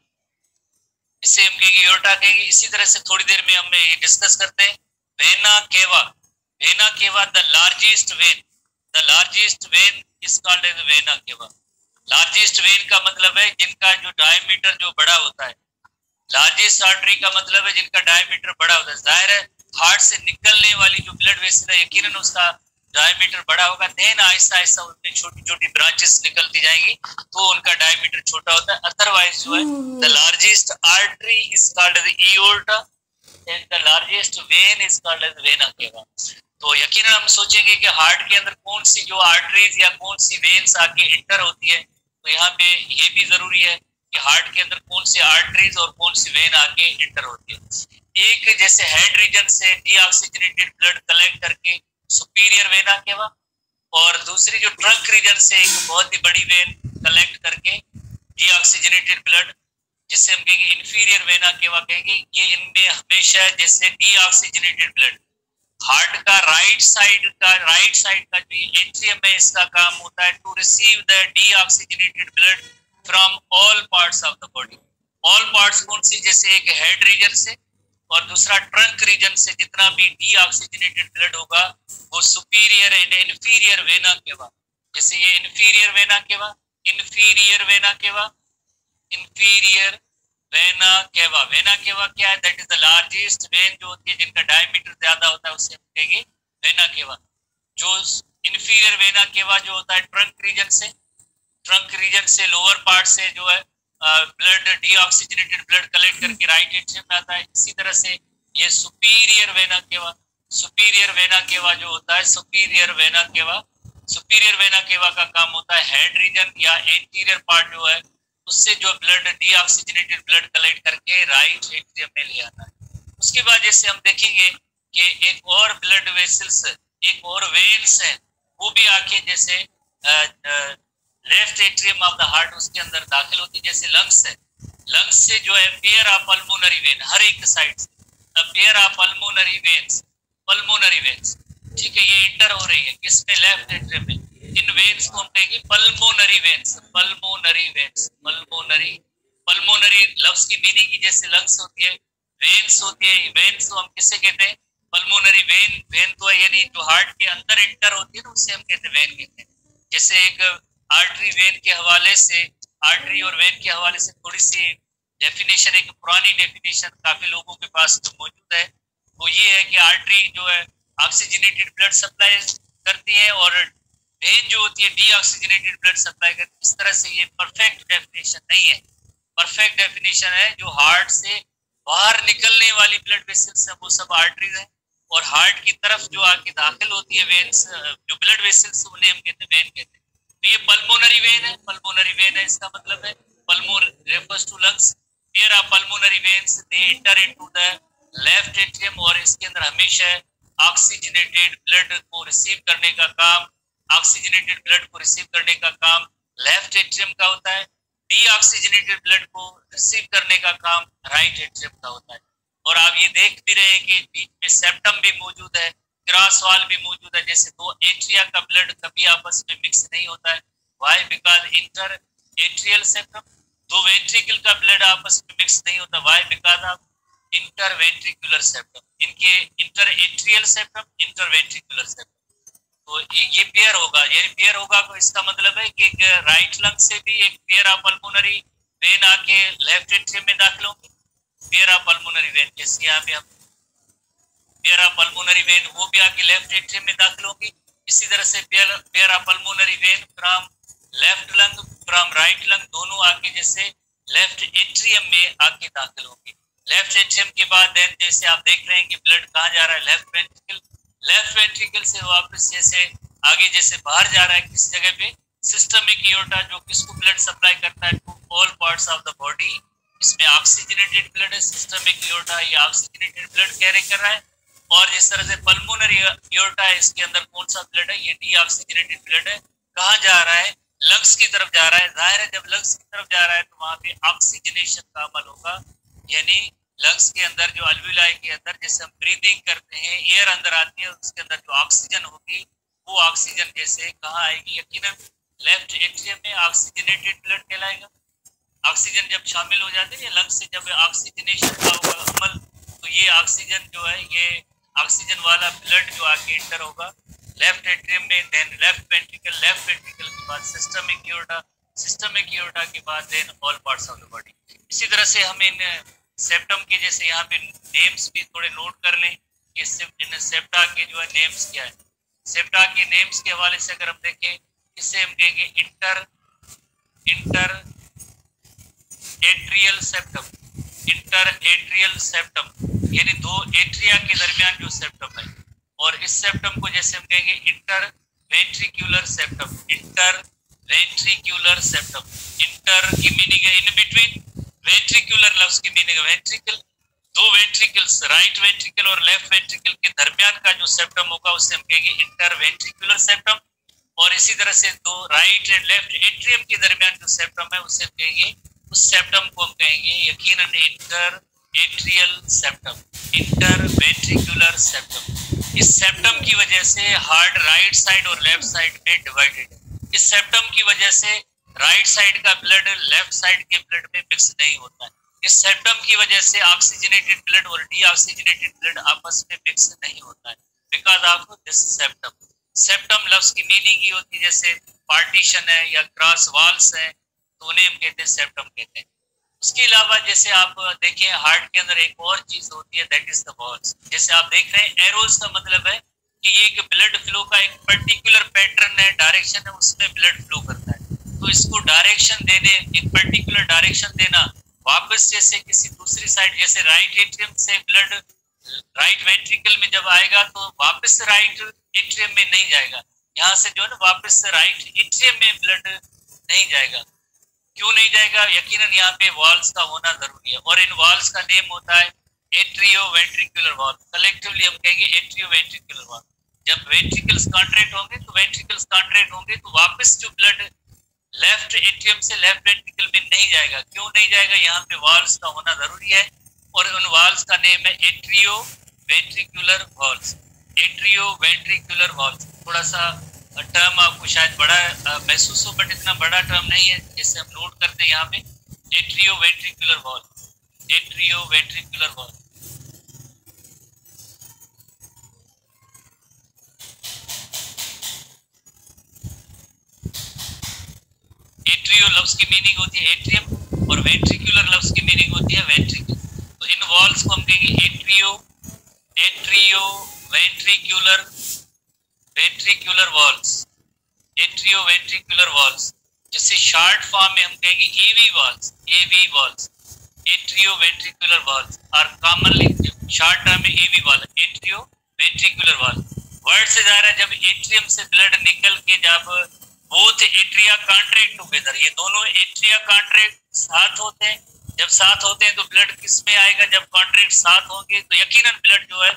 इसे हम कहेंगे एओर्टा कहेंगे। इसी तरह से थोड़ी देर में हम ये डिस्कस करते हैं vena cava. Vena cava the largest vein, the largest vein is called as vena cava. Largest vein का मतलब है जिनका जो डायमीटर जो बड़ा होता है, लार्जेस्ट आर्टरी का मतलब है जिनका डायमीटर बड़ा होता है। जाहिर है हार्ट से निकलने वाली जो ब्लड वेसल है यकीनन उसका डायमीटर बड़ा होगा, देन आहिस्ता आहिस्ता उनमें छोटी छोटी ब्रांचेस निकलती जाएंगी तो उनका डायमीटर छोटा होता है। अदरवाइज जो है the largest artery is called as aorta and the largest vein is called as vena cava. तो यकीनन हम सोचेंगे कि हार्ट के अंदर कौन सी जो आर्टरीज या कौन सी वेन्स आके इंटर होती है, तो यहाँ पे ये भी जरूरी है कि हार्ट के अंदर कौन सी आर्टरीज और कौन सी वेन आके इंटर होती है। एक जैसे हेड रीजन से डीऑक्सीजनेटेड ब्लड कलेक्ट करके सुपीरियर वेना केवा, और दूसरी जो ट्रंक रीजन से एक बहुत ही बड़ी वेन कलेक्ट करके डीऑक्सीजनेटेड ब्लड जिससे हम कहेंगे इंफीरियर वेना केवा कहेंगे। ये इनमें हमेशा जैसे डीऑक्सीजनेटेड ब्लड हार्ट का राइट साइड का जो एट्रियम है इसका काम होता है to receive the deoxygenated blood from all parts of the body. All parts कौन सी? जैसे एक हेड रीजन से और दूसरा ट्रंक रीजन से जितना भी डीऑक्सीजनेटेड ब्लड होगा वो superior and inferior vena cava. जैसे ये inferior vena cava, inferior vena cava, inferior vena cava. Vena केवा क्या है? That is the largest when जो होती है जिनका डायमीटर ज्यादा होता है उसे हम कहेंगे वेना केवा। जो इंफीरियर वेना केवा जो होता है ट्रंक रीजन से लोअर पार्ट से जो है ब्लड डीऑक्सीजनेटेड ब्लड कलेक्ट करके राइट एट्रियम में आता है। इसी तरह से ये superior vena cava, superior vena cava जो होता है सुपीरियर वेना केवा का काम होता है हेड रीजन या एंटीरियर पार्ट जो है उससे जो ब्लड डीऑक्सीजनेटेड ब्लड कलेक्ट करके राइट एट्रियम में ले आना है। उसके बाद जैसे हम देखेंगे कि एक और ब्लड वेसल्स, एक और वेन्स है, वो भी आके जैसे left atrium of the heart उसके अंदर दाखिल होती है। जैसे लंग्स है, लंग्स से जो है pair of pulmonary when her एक साइड से, pair of pulmonary veins, pulmonary veins, ठीक है, ये इंटर हो रही है किसमें, लेफ्ट एट्रियम में। इन वेन्स को हम कहेंगे pulmonary veins, pulmonary veins, pulmonary, pulmonary लफ्ज की मीनिंग की जैसे लंग्स होती है, वेन्स होती है, वेन्स को हम किससे कहते हैं, पल्मोनरी वेन। वेन तो यानी जो हार्ट के अंदर एंटर होती है ना, उससे हम कहते हैं वेन कहते हैं। जैसे एक आर्टरी वेन के हवाले से, आर्टरी और वेन के हवाले से थोड़ी सी डेफिनेशन, एक पुरानी डेफिनेशन काफी लोगों के पास जो मौजूद है, वो ये है कि आर्टरी जो है ऑक्सीजनेटेड ब्लड सप्लाई करती है और वेन जो होती है डीऑक्सीजनेटेड ब्लड सप्लाई करती है। इस तरह से ये परफेक्ट डेफिनेशन नहीं है। परफेक्ट डेफिनेशन है जो हार्ट से बाहर निकलने वाली ब्लड वेसल्स है वो सब आर्टरीज है, और हार्ट की तरफ जो आके दाखिल होती है वेन्स, जो ब्लड वेसल्स, उन्हें हम कहते हैं वेन कहते हैं। तो ये पल्मोनरी वेन है, पल्मोनरी वेन है, इसका मतलब है pulmo refers to lungs, pair of pulmonary veins, they enter into the left atrium, और इसके अंदर हमेशा ऑक्सीजनेटेड ब्लड को रिसीव करने का काम, ऑक्सीजनेटेड ब्लड को रिसीव करने का काम लेफ्ट एट्रियम का होता है, डीऑक्सीजनेटेड ब्लड को रिसीव करने का काम राइट एट्रियम का होता है। और आप ये देख भी रहे हैं कि बीच में सेप्टम भी मौजूद है, क्रॉस वाल भी मौजूद है। जैसे दो एट्रिया का ब्लड कभी आपस में मिक्स नहीं होता है, why, because inter atrial septum. दो वेंट्रिकल का ब्लड आपस में मिक्स नहीं होता, why, because of inter ventricular septum. इनके inter atrial septum, inter ventricular septum, तो ये पेयर होगा। ये पेयर होगा तो इसका मतलब है कि राइट लंग से भी एक पेयर ऑफ पल्मोनरी वेन आके लेफ्ट एट्रियम में दाखिल होंगे, पेयर ऑफ पल्मोनरी वेन, जैसे यहाँ पे हम पेयर ऑफ पल्मोनरी वेन, वो भी आके लेफ्ट एट्रियम में दाखिल होंगी। इसी तरह से pair of pulmonary vein from left lung, from right lung, दोनों आके जैसे लेफ्ट एट्रियम में आके दाखिल होंगे। लेफ्ट एट्रियम के बाद देन जैसे आप देख रहे हैं कि ब्लड कहाँ जा रहा है, लेफ्ट वेंट्रिकल, लेफ्ट वेंट्रिकल से वापस जैसे आगे जैसे बाहर जा रहा है किस जगह पे, सिस्टमिक एओर्टा, जो किसको ब्लड सप्लाई करता है to all parts of the body. इसमें ऑक्सीजनेटेड ब्लड है, सिस्टमिक एओर्टा ये ऑक्सीजनेटेड ब्लड कैरी कर रहा है। और जिस तरह से पल्मोनरी एओर्टा है, इसके अंदर कौन सा ब्लड है, ये डीऑक्सीजनेटेड ब्लड है। कहाँ जा रहा है, लंग्स की तरफ जा रहा है। जाहिर है जब लंग्स की तरफ जा रहा है तो वहां पे ऑक्सीजनेशन का अमल होगा, यानी लंग्स के अंदर जो अल्विलाई के अंदर जैसे हम ब्रीदिंग करते हैं, एयर अंदर आती है, उसके अंदर जो ऑक्सीजन होगी वो ऑक्सीजन जैसे कहाँ आएगी, यकीनन लेफ्ट एट्रियम में ऑक्सीजनेटेड ब्लड कहलाएगा। ऑक्सीजन जब शामिल हो जाती है लंग्स से, जब ऑक्सीजनेशन का होगा अमल, तो ये ऑक्सीजन जो है, ये ऑक्सीजन वाला ब्लड जो आके इंटर होगा लेफ्ट एट्रियम में, then left ventricle, left ventricle के बाद सिस्टमिक एओर्टा, सिस्टमिक एओर्टा के बाद then all parts of the body. इसी तरह से हम इन सेप्टम के जैसे यहाँ पे नेम्स भी थोड़े नोट कर लें कि इन सेप्टा के जो है नेम्स क्या है। सेप्टा के नेम्स के हवाले से अगर हम देखें, इससे हम कहेंगे inter atrial septum, inter atrial septum, यानी दो एट्रिया के दरमियान जो सेप्टम है। और इस सेप्टम को जैसे हम कहेंगे inter ventricular septum, inter ventricular septum. Inter की मीनिंग है इन बिटवीन, वेंट्रिकुलर लफ्ज की मीनिंग है वेंट्रिकल, दो वेंट्रिकल्स राइट वेंट्रिकल और लेफ्ट वेंट्रिकल के दरमियान का जो सेप्टम होगा उसे हम कहेंगे इंटर वेंट्रिकुलर सेप्टम। और इसी तरह से दो राइट एंड लेफ्ट एट्रियम के दरमियान जो सेप्टम है उसे हम कहेंगे, उस सेप्टम को हम कहेंगे यकीनन inter atrial septum, inter ventricular septum. इस सेप्टम की वजह से हार्ट राइट साइड और लेफ्ट साइड में डिवाइडेड है। इस सेप्टम की वजह से राइट साइड का ब्लड लेफ्ट साइड के ब्लड में मिक्स नहीं होता है। इस सेप्टम की वजह से ऑक्सीजनेटेड ब्लड और डीऑक्सीजनेटेड ब्लड आपस में मिक्स नहीं होता है, because of this septum. Septum लफ्ज की मीनिंग ही होती है जैसे पार्टीशन है या क्रॉस वॉल्स है, तो उन्हें हम कहते हैं सेप्टम कहते हैं। उसके अलावा जैसे आप देखें हार्ट के अंदर एक और चीज होती है, दैट इज द वॉल्स। जैसे आप देख रहे हैं एरोज का मतलब है कि ये एक ब्लड फ्लो का एक पर्टिकुलर पैटर्न है, डायरेक्शन है, उसमें ब्लड फ्लो करता है। तो इसको डायरेक्शन देने, एक पर्टिकुलर डायरेक्शन देना, वापस जैसे किसी दूसरी साइड, जैसे राइट एट्रियम से ब्लड राइट वेंट्रिकल में जब आएगा तो वापस राइट एट्रियम में नहीं जाएगा, यहाँ से जो है ना वापस राइट एट्रियम में ब्लड नहीं जाएगा, क्यों नहीं जाएगा? यकीनन यहाँ पे वॉल्स का होना जरूरी है, और इन वॉल्स का नेम होता है एट्रियोवेंट्रिकुलर वॉल्व। कलेक्टिवली हम कहेंगे एट्रियोवेंट्रिकुलर वॉल्व। जब वेंट्रिकल्स कॉन्ट्रैक्ट होंगे तो वेंट्रिकल्स कॉन्ट्रैक्ट होंगे तो वापस जो ब्लड लेफ्ट एट्रियम से लेफ्ट वेंट्रिकल में नहीं जाएगा। क्यों नहीं जाएगा? यहाँ पे वॉल्स का होना जरूरी है, और उन वॉल्स का नेम है एट्रियोवेंट्रिकुलर वॉल्स। एट्रियोवेंट्रिकुलर वॉल्स थोड़ा सा टर्म आपको शायद बड़ा महसूस हो, बट इतना बड़ा टर्म नहीं है, जिससे हम नोट करते हैं यहाँ पे atrioventricular valve. Atrioventricular valve. Atrio लफ्ज की मीनिंग होती है एट्रियम, और वेंट्रिकुलर लफ्ज की मीनिंग होती है वेंट्रिकल। तो इन वॉल्स को हम कहेंगे एट्रियोवेंट्रिकुलर वॉल्स। एट्रियोवेंट्रिकुलर वॉल्स, जिसे शॉर्ट फॉर्म में हम कहेंगे एवी वॉल्स। एवी वॉल्स, एट्रियोवेंट्रिकुलर वॉल्स, और कॉमनली शॉर्ट टर्म में एवी वॉल, एट्रियोवेंट्रिकुलर वॉल। वर्ड से जा रहा है जब एट्रियम से ब्लड निकल के जब बोथ एट्रिया कॉन्ट्रैक्ट टुगेदर, ये दोनों एट्रिया कॉन्ट्रैक्ट साथ होते हैं। जब साथ होते हैं तो ब्लड किस में आएगा? जब कॉन्ट्रैक्ट साथ होंगे तो यकीनन ब्लड जो है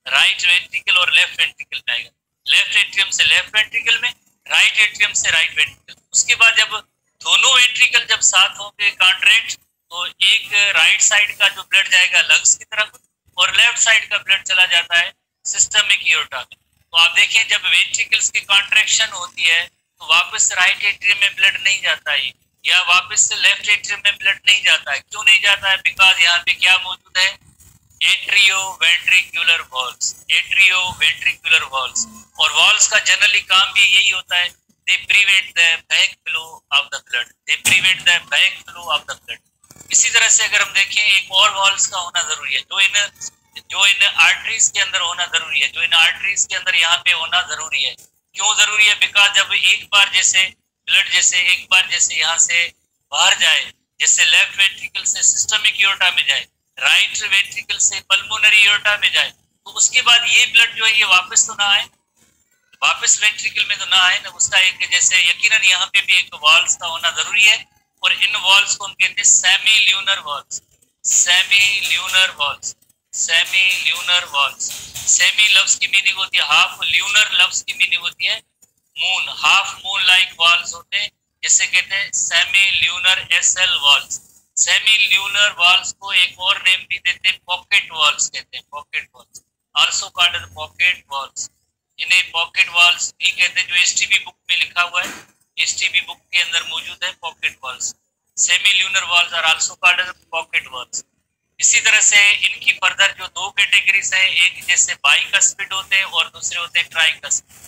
राइट वेंट्रिकल और लेफ्ट वेंट्रिकल में आएगा। लेफ्ट एट्रियम से लेफ्ट वेंट्रिकल में, राइट एट्रियम से राइट वेंट्रिकल। उसके बाद जब दोनों वेंट्रिकल जब साथ होंगे कॉन्ट्रैक्ट, तो एक राइट साइड का जो ब्लड जाएगा लंग्स की तरफ, और लेफ्ट साइड का ब्लड चला जाता है सिस्टमिक एओर्टा में। तो आप देखें जब वेंट्रिकल्स की कॉन्ट्रैक्शन होती है तो वापस राइट एट्रियम में ब्लड नहीं जाता है, या वापस से लेफ्ट एट्रियम में ब्लड नहीं जाता है। क्यों नहीं जाता है? बिकॉज यहाँ पे क्या मौजूद है? Atrioventricular walls. एट्रियोवेंट्रिकुलर वॉल्स, और वॉल्स का जनरली काम भी यही होता है, they prevent the back flow of the blood. They prevent the back flow of the blood. इसी तरह से अगर हम देखें एक और वॉल्स का होना जरूरी है, जो इन आर्टरीज के अंदर होना जरूरी है, जो इन आर्टरीज के अंदर यहाँ पे होना जरूरी है। क्यों जरूरी है? बिकॉज जब एक बार जैसे ब्लड एक बार यहाँ से बाहर जाए, जैसे लेफ्ट वेंट्रिकल से सिस्टमिक एओर्टा में जाए, राइट वेंट्रिकल से पल्मोनरी एओर्टा में जाए, तो उसके बाद ये ब्लड जो है ये वापस तो ना आए, वापस वेंट्रिकल में तो ना आए ना। उसका एक जैसे यकीनन यहाँ पे भी एक वॉल्स का होना जरूरी है, और इन वॉल्स को हम कहते हैं semilunar walls. Semilunar walls, semilunar walls. Semi लफ्ज की मीनिंग होती है हाफ, ल्यूनर लफ्ज की मीनिंग होती है moon. Half moon like valves होते हैं, जिसे कहते हैं semilunar SL valves. Semilunar valves को एक और नेम भी देते हैं, पॉकेट वॉल्स कहते हैं। Pocket valves, also called as pocket valves. इन्हें पॉकेट वॉल्स भी कहते हैं, जो एसटीबी बुक में लिखा हुआ है, एसटीबी बुक के अंदर मौजूद है pocket valves. Semilunar valves are also called as pocket valves. इसी तरह से इनकी फर्दर जो दो कैटेगरीज हैं, एक जैसे बाइकस्पिड होते हैं और दूसरे होते हैं ट्राइकस्पिड।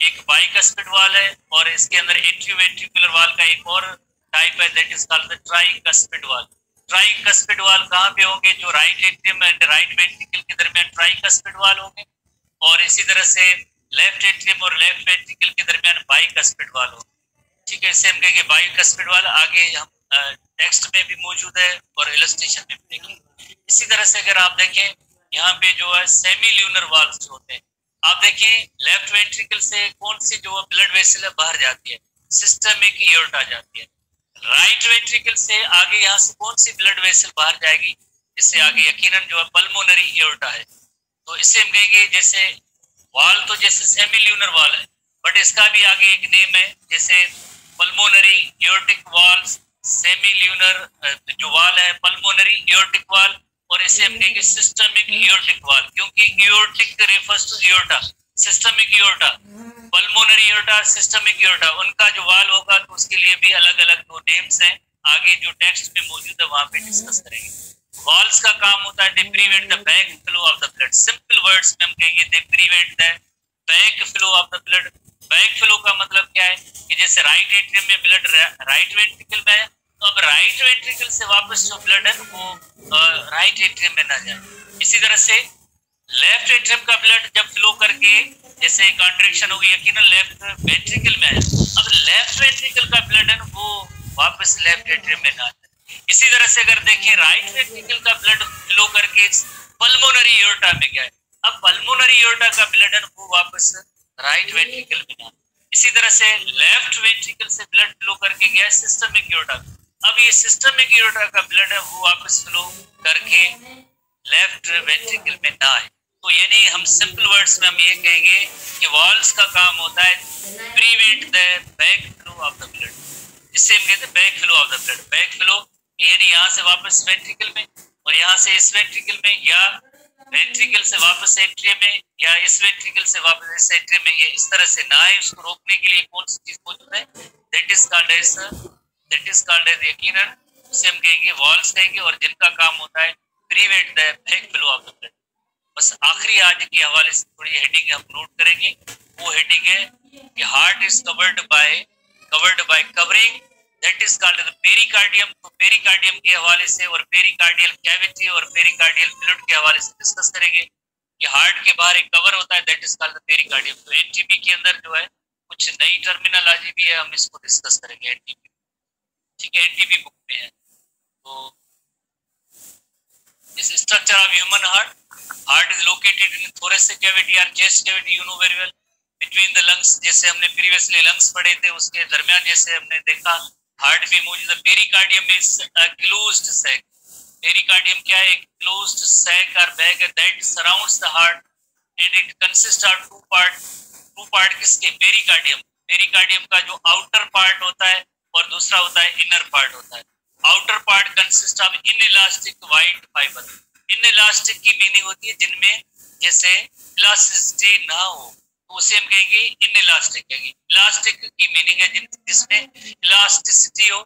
एक बाइकस्पिड वाल है, और इसके अंदर एट्रियोवेंट्रिकुलर वाल का एक और टाइप है, that is called the tricuspid वाल। ट्राइकस्पिड वाल कहाँ पे होंगे? जो right atrium and right ventricle के दरमियान ट्राइकस्पिड वाल होंगे, और इसी तरह से लेफ्ट एट्रियम और लेफ्ट वेंट्रिकल के दरमियान बाइकस्पिड वाल होंगे। ठीक है, इसे हम कहेंगे बाइकस्पिड वाल। आगे हम टेक्स्ट में भी मौजूद है और इलस्ट्रेशन में भी देखेंगे। इसी तरह से अगर आप देखें यहाँ पे जो है सेमी ल्यूनर वाल्स होते हैं, आप देखें लेफ्ट वेंट्रिकल से कौन सी जो ब्लड वेसल है बाहर जाती है? सिस्टमिक एओर्टा जाती है। राइट वेंट्रिकल से आगे यहाँ से कौन सी ब्लड वेसल बाहर जाएगी? इससे आगे यकीनन जो है पल्मोनरी एओर्टा है। तो इससे हम कहेंगे जैसे वाल तो जैसे सेमी ल्यूनर वाल है, बट इसका भी आगे एक नेम है, जैसे pulmonary aortic valves, semilunar जो वाल है पल्मोनरी एओर्टिक वाल, और इसे हम कहेंगे सिस्टमिक एओर्टिक वाल, क्योंकि aortic refers to aorta, systemic aorta, pulmonary aorta, systemic aorta, उनका जो वाल होगा तो उसके लिए भी अलग अलग दो नेम्स हैं। आगे जो टेक्स्ट में मौजूद है वहां पे डिस्कस करेंगे। वॉल्स का काम होता है they prevent the back flow of the blood. Simple words में हम कहेंगे they prevent the back flow of the blood. Back flow का मतलब क्या है कि जैसे राइट एट्रियम में ब्लड राइट वेंट्रिकल में है, तो अब राइट वेंट्रिकल से वापस जो ब्लड है वो राइट एट्रियम में ना जाए। इसी तरह से लेफ्ट एट्रियम का ब्लड जब फ्लो करके जैसे कॉन्ट्रैक्शन होगी, यकीनन लेफ्ट वेंट्रिकल में आया, अब लेफ्ट वेंट्रिकल का ब्लड है वो वापस लेफ्ट एट्रियम में ना जाए। इसी तरह से अगर देखें राइट वेंट्रिकल का ब्लड फ्लो करके पल्मोनरी एओर्टा में गया है, अब पल्मोनरी एओर्टा का ब्लड है वो वापस राइट वेंट्रिकल में ना। इसी तरह से लेफ्ट वेंट्रिकल से ब्लड फ्लो करके गया सिस्टमिक एओर्टा, अब ये सिस्टमिक एओर्टा का ब्लड है वो वापस फ्लो करके लेफ्ट वेंट्रिकल में ना आए। तो यानी हम सिंपल वर्ड्स में हम ये कहेंगे कि वॉल्व्स का काम होता है prevent the back flow of the blood, जिससे हम कहते हैं back flow of the blood. Back flow यानी यहाँ से वापस वेंट्रिकल में और यहाँ से इस वेंट्रिकल में, या वेंट्रिकल से वापस एट्रियम में, या इस वेंट्रिकल से वापस इस एट्रियम में, ये इस तरह से ना आए। उसको रोकने के लिए कौन सी चीज मौजूद है? दैट इज कॉल्ड एज यकीनन उसे हम कहेंगे वॉल्व्स कहेंगे, और जिनका काम होता है prevent the back flow of the blood. बस आखिरी आज के हवाले से थोड़ी हेडिंग हम नोट करेंगे। वो हेडिंग है कि heart is covered by covering that is called the pericardium. तो पेरिकार्डियम के हवाले से और पेरिकार्डियल कैविटी और पेरिकार्डियल फ्लूइड के हवाले से डिस्कस करेंगे कि हार्ट के बाहर एक कवर होता है that is called the pericardium. तो एनटीपी के अंदर जो है कुछ नई टर्मिनोलॉजी भी है, हम इसको डिस्कस करेंगे एनटीपी, ठीक है, एनटीपी बुक में है। तो this structure of human heart is located in thoracic cavity or chest cavity, you know very well, between the lungs, जैसे हमने प्रीवियसली लंग्स पढ़े थे उसके दरमियान जैसे हमने देखा हार्ट भी मौजूद है। पेरिकार्डियम में क्लोज्ड सैक, पेरिकार्डियम क्या है? एक क्लोज्ड सैक और बैग है that surrounds the heart and it consist of two part किसके? पेरिकार्डियम। पेरिकार्डियम का जो आउटर पार्ट होता है और दूसरा होता है इनर पार्ट होता है। Outer part consist of inelastic white fibre. Inelastic की मीनिंग होती है जिनमें जैसे इलास्टिसिटी ना हो, तो उसे हम कहेंगे इनइलास्टिक कहेंगे। इलास्टिक की मीनिंग है जिसमें इलास्टिसिटी हो,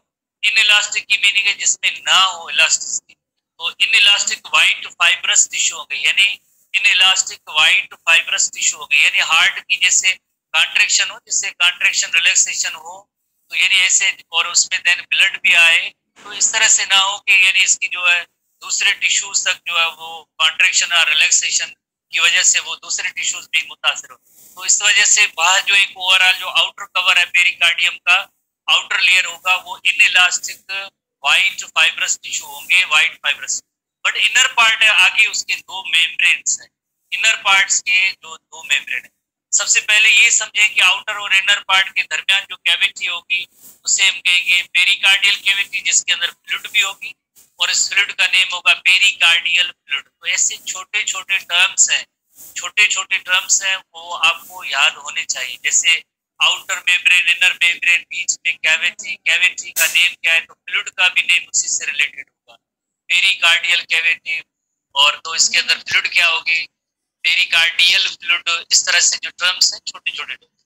इनइलास्टिक की मीनिंग है जिसमें ना हो इलास्टिसिटी। तो इनइलास्टिक व्हाइट फाइब्रस टिश्यू हो गई, यानी इनइलास्टिक व्हाइट फाइब्रस टिश्यू हो गई, यानी हार्ट की जैसे कॉन्ट्रैक्शन हो, जिससे कॉन्ट्रैक्शन रिलैक्सेशन हो, तो यानी ऐसे, और उसमें देन ब्लड भी आए, तो इस तरह से ना हो कि यानी इसकी जो है दूसरे टिश्यूज तक जो है वो कॉन्ट्रैक्शन और रिलैक्सेशन की वजह से वो दूसरे टिश्यूज भी मुतासर हो। तो इस वजह से बाहर जो एक ओवरऑल जो आउटर कवर है पेरिकार्डियम का, आउटर लेयर होगा वो इनइलास्टिक व्हाइट फाइब्रस टिश्यू होंगे, white fibrous. But inner part है आगे उसके दो मेम्ब्रेन्स हैं, इनर पार्ट्स के दो मेम्ब्रेन है। सबसे पहले ये समझें कि आउटर और इनर पार्ट के दरमियान जो कैविटी होगी उसे हम कहेंगे पेरिकार्डियल कैविटी, जिसके अंदर फ्लूइड भी होगी, और इस फ्लूइड का नेम होगा पेरिकार्डियल फ्लूइड। तो ऐसे छोटे छोटे टर्म्स हैं वो आपको याद होने चाहिए, जैसे आउटर मेम्ब्रेन, इनर मेम्ब्रेन, बीच में कैविटी, कैविटी का नेम क्या है? तो फ्लूइड का भी नेम उसी से रिलेटेड होगा, पेरिकार्डियल कैविटी। और तो इसके अंदर फ्लूइड क्या होगी? Pericardial fluid. इस तरह से जो टर्म्स हैं छोटे छोटे टर्म्स।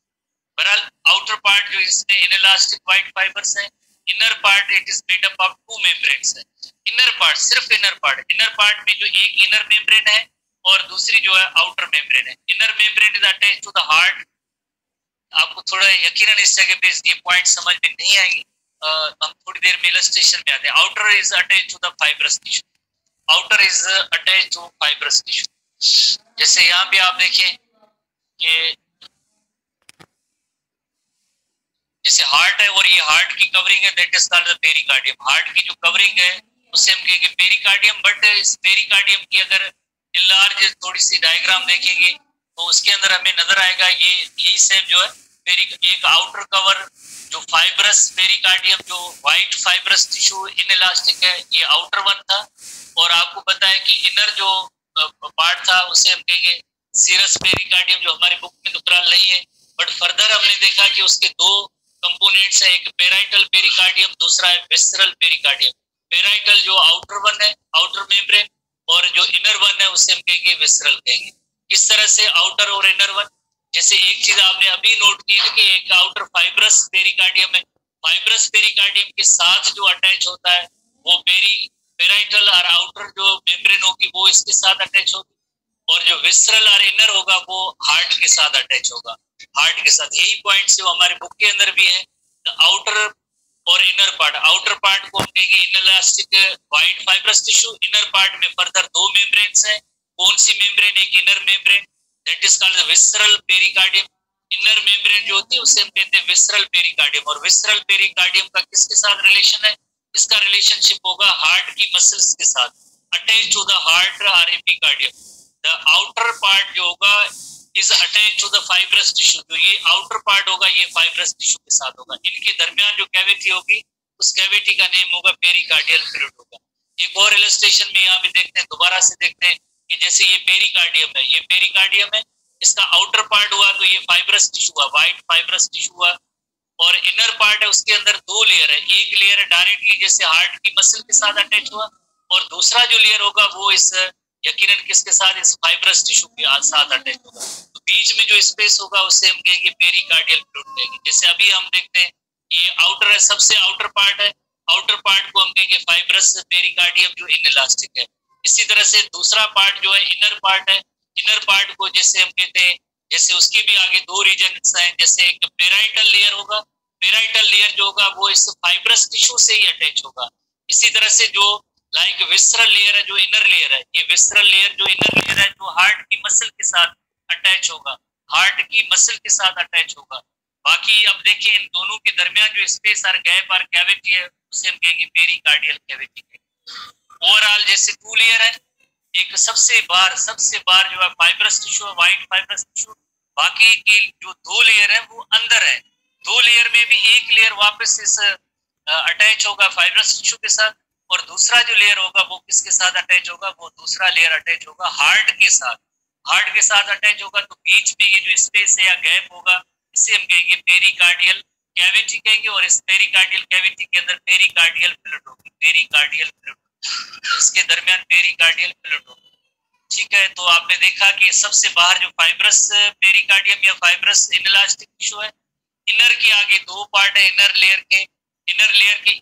बहरहाल आउटर पार्ट जो इसमें इनइलास्टिक व्हाइट फाइबर्स है, inner part it is made up of to membranes है। इनर पार्ट, सिर्फ इनर पार्ट में जो एक इनर मेम्ब्रेन है और दूसरी जो है आउटर मेम्ब्रेन है। Inner membrane is attached to the heart. आपको थोड़ा यकीनन इस जगह पे ये पॉइंट समझ में नहीं आएगी, हम थोड़ी देर में इलस्ट्रेशन में आते हैं। Outer is attached to the fibrous tissue, outer is attached to fibrous tissue. जैसे यहाँ पे आप देखें कि जैसे हार्ट है और ये हार्ट की कवरिंग है that is called the pericardium. Heart की जो कवरिंग है उसे हम कहेंगे पेरिकार्डियम। बट इस पेरिकार्डियम की अगर इनलार्ज थोड़ी सी डायग्राम देखेंगे तो उसके अंदर हमें नजर आएगा ये यही सेम जो है एक आउटर कवर जो फाइब्रस पेरिकार्डियम जो व्हाइट फाइब्रस टिश्यू इनइलास्टिक है, ये आउटर वन था। और आपको पता है कि इनर जो पार्ट था उसे हम कहेंगे सीरस पेरिकार्डियम, जो हमारी बुक में तो फिलहाल नहीं है, बट फर्दर हमने देखा कि उसके दो कंपोनेंट्स है, एक पेराइटल पेरिकार्डियम, दूसरा है विसरल पेरिकार्डियम। पेराइटल जो आउटर वन है, आउटर मेम्ब्रेन, और जो इनर वन है उसे हम कहेंगे विसरल कहेंगे। इस तरह से आउटर और इनर वन, जैसे एक चीज आपने अभी नोट की है कि एक आउटर फाइब्रस पेरिकार्डियम है, फाइब्रस पेरिकार्डियम के साथ जो अटैच होता है वो पेराइटल और आउटर जो मेम्ब्रेन होगी वो इसके साथ अटैच होगी, और जो विसरल और इनर होगा वो हार्ट के साथ अटैच होगा, हार्ट के साथ। यही पॉइंट जो हमारे बुक के अंदर भी है, आउटर और इनर पार्ट। आउटर पार्ट को हम कहेंगे inelastic white fibrous tissue, inner part में फर्दर दो मेम्ब्रेन्स हैं। कौन सी मेम्ब्रेन? एक inner membrane that is called visceral pericardium. Inner membrane जो होती है उसे हम कहते हैं विसरल पेरिकार्डियम। और विसरल पेरिकार्डियम का किसके साथ रिलेशन है? इसका रिलेशनशिप होगा हार्ट की मसल्स के साथ, अटैच टू द हार्ट और एपिकार्डियम। द आउटर पार्ट जो होगा is attach to the fibrous tissue, जो ये आउटर पार्ट होगा ये फाइब्रस टिश्यू के साथ होगा। इनके दरमियान जो कैविटी होगी उस कैविटी का नेम होगा पेरिकार्डियल फ्लूइड होगा। एक और इलस्ट्रेशन में यहाँ भी देखते हैं, दोबारा से देखते हैं कि जैसे ये पेरिकार्डियम है, ये पेरिकार्डियम है, इसका आउटर पार्ट हुआ तो ये फाइब्रस टिश्यू हुआ, व्हाइट फाइब्रस टिश्यू हुआ, और इनर पार्ट है उसके अंदर दो लेयर है, एक लेयर है डायरेक्टली जैसे हार्ट की मसल के साथ अटैच हुआ, और दूसरा जो लेयर होगा वो इस यकीनन किसके साथ, इस फाइब्रस टिश्यू के साथ अटैच होगा। तो बीच में जो स्पेस होगा उससे हम कहेंगे पेरिकार्डियल फ्लूइड कहेंगे। जैसे अभी हम देखते हैं ये आउटर है, सबसे आउटर पार्ट है, आउटर पार्ट को हम कहेंगे फाइब्रस पेरिकार्डियम जो इनइलास्टिक है। इसी तरह से दूसरा पार्ट जो है इनर पार्ट है, इनर पार्ट को जैसे हम कहते हैं, जैसे उसके भी आगे दो रीजन हैं, जैसे एक पेराइटल लेयर होगा, पेराइटल लेयर जो होगा वो इस फाइब्रस टिश्यू से ही अटैच होगा। इसी तरह से जो लाइक विसरल लेयर है, जो इनर लेयर है, ये विसरल लेयर जो इनर लेयर है जो हार्ट की मसल के साथ अटैच होगा, हार्ट की मसल के साथ अटैच होगा। बाकी अब देखिए इन दोनों के दरमियान जो स्पेस और गैप और कैविटी है उसे हम कहेंगे पेरिकार्डियल कैविटी। ओवरऑल जैसे टू लेयर है, एक सबसे बाहर जो है फाइब्रस टिश्यू है, व्हाइट फाइब्रस टिश्यू, बाकी की जो दो लेयर है वो अंदर है, दो लेयर में भी एक लेयर वापस इस अटैच होगा फाइब्रस टिश्यू के साथ, और दूसरा जो लेयर होगा वो किसके साथ अटैच होगा, वो दूसरा लेयर अटैच होगा हार्ट के साथ, हार्ट के साथ अटैच होगा। तो बीच में ये जो स्पेस है या गैप होगा इसे हम कहेंगे पेरिकार्डियल कैविटी कहेंगे, और इस पेरिकार्डियल कैविटी के अंदर पेरिकार्डियल फ्लूइड होगी, पेरिकार्डियल फ्लूइड, तो इसके दरमियान पेरिकार्डियल फ्लूइड होगी। ठीक है, तो आपने देखा कि सबसे बाहर जो फाइब्रस पेरिकार्डियम या फाइब्रस इनइलास्टिक टिश्यू है, इनर के आगे दो पार्ट है, इनर लेयर के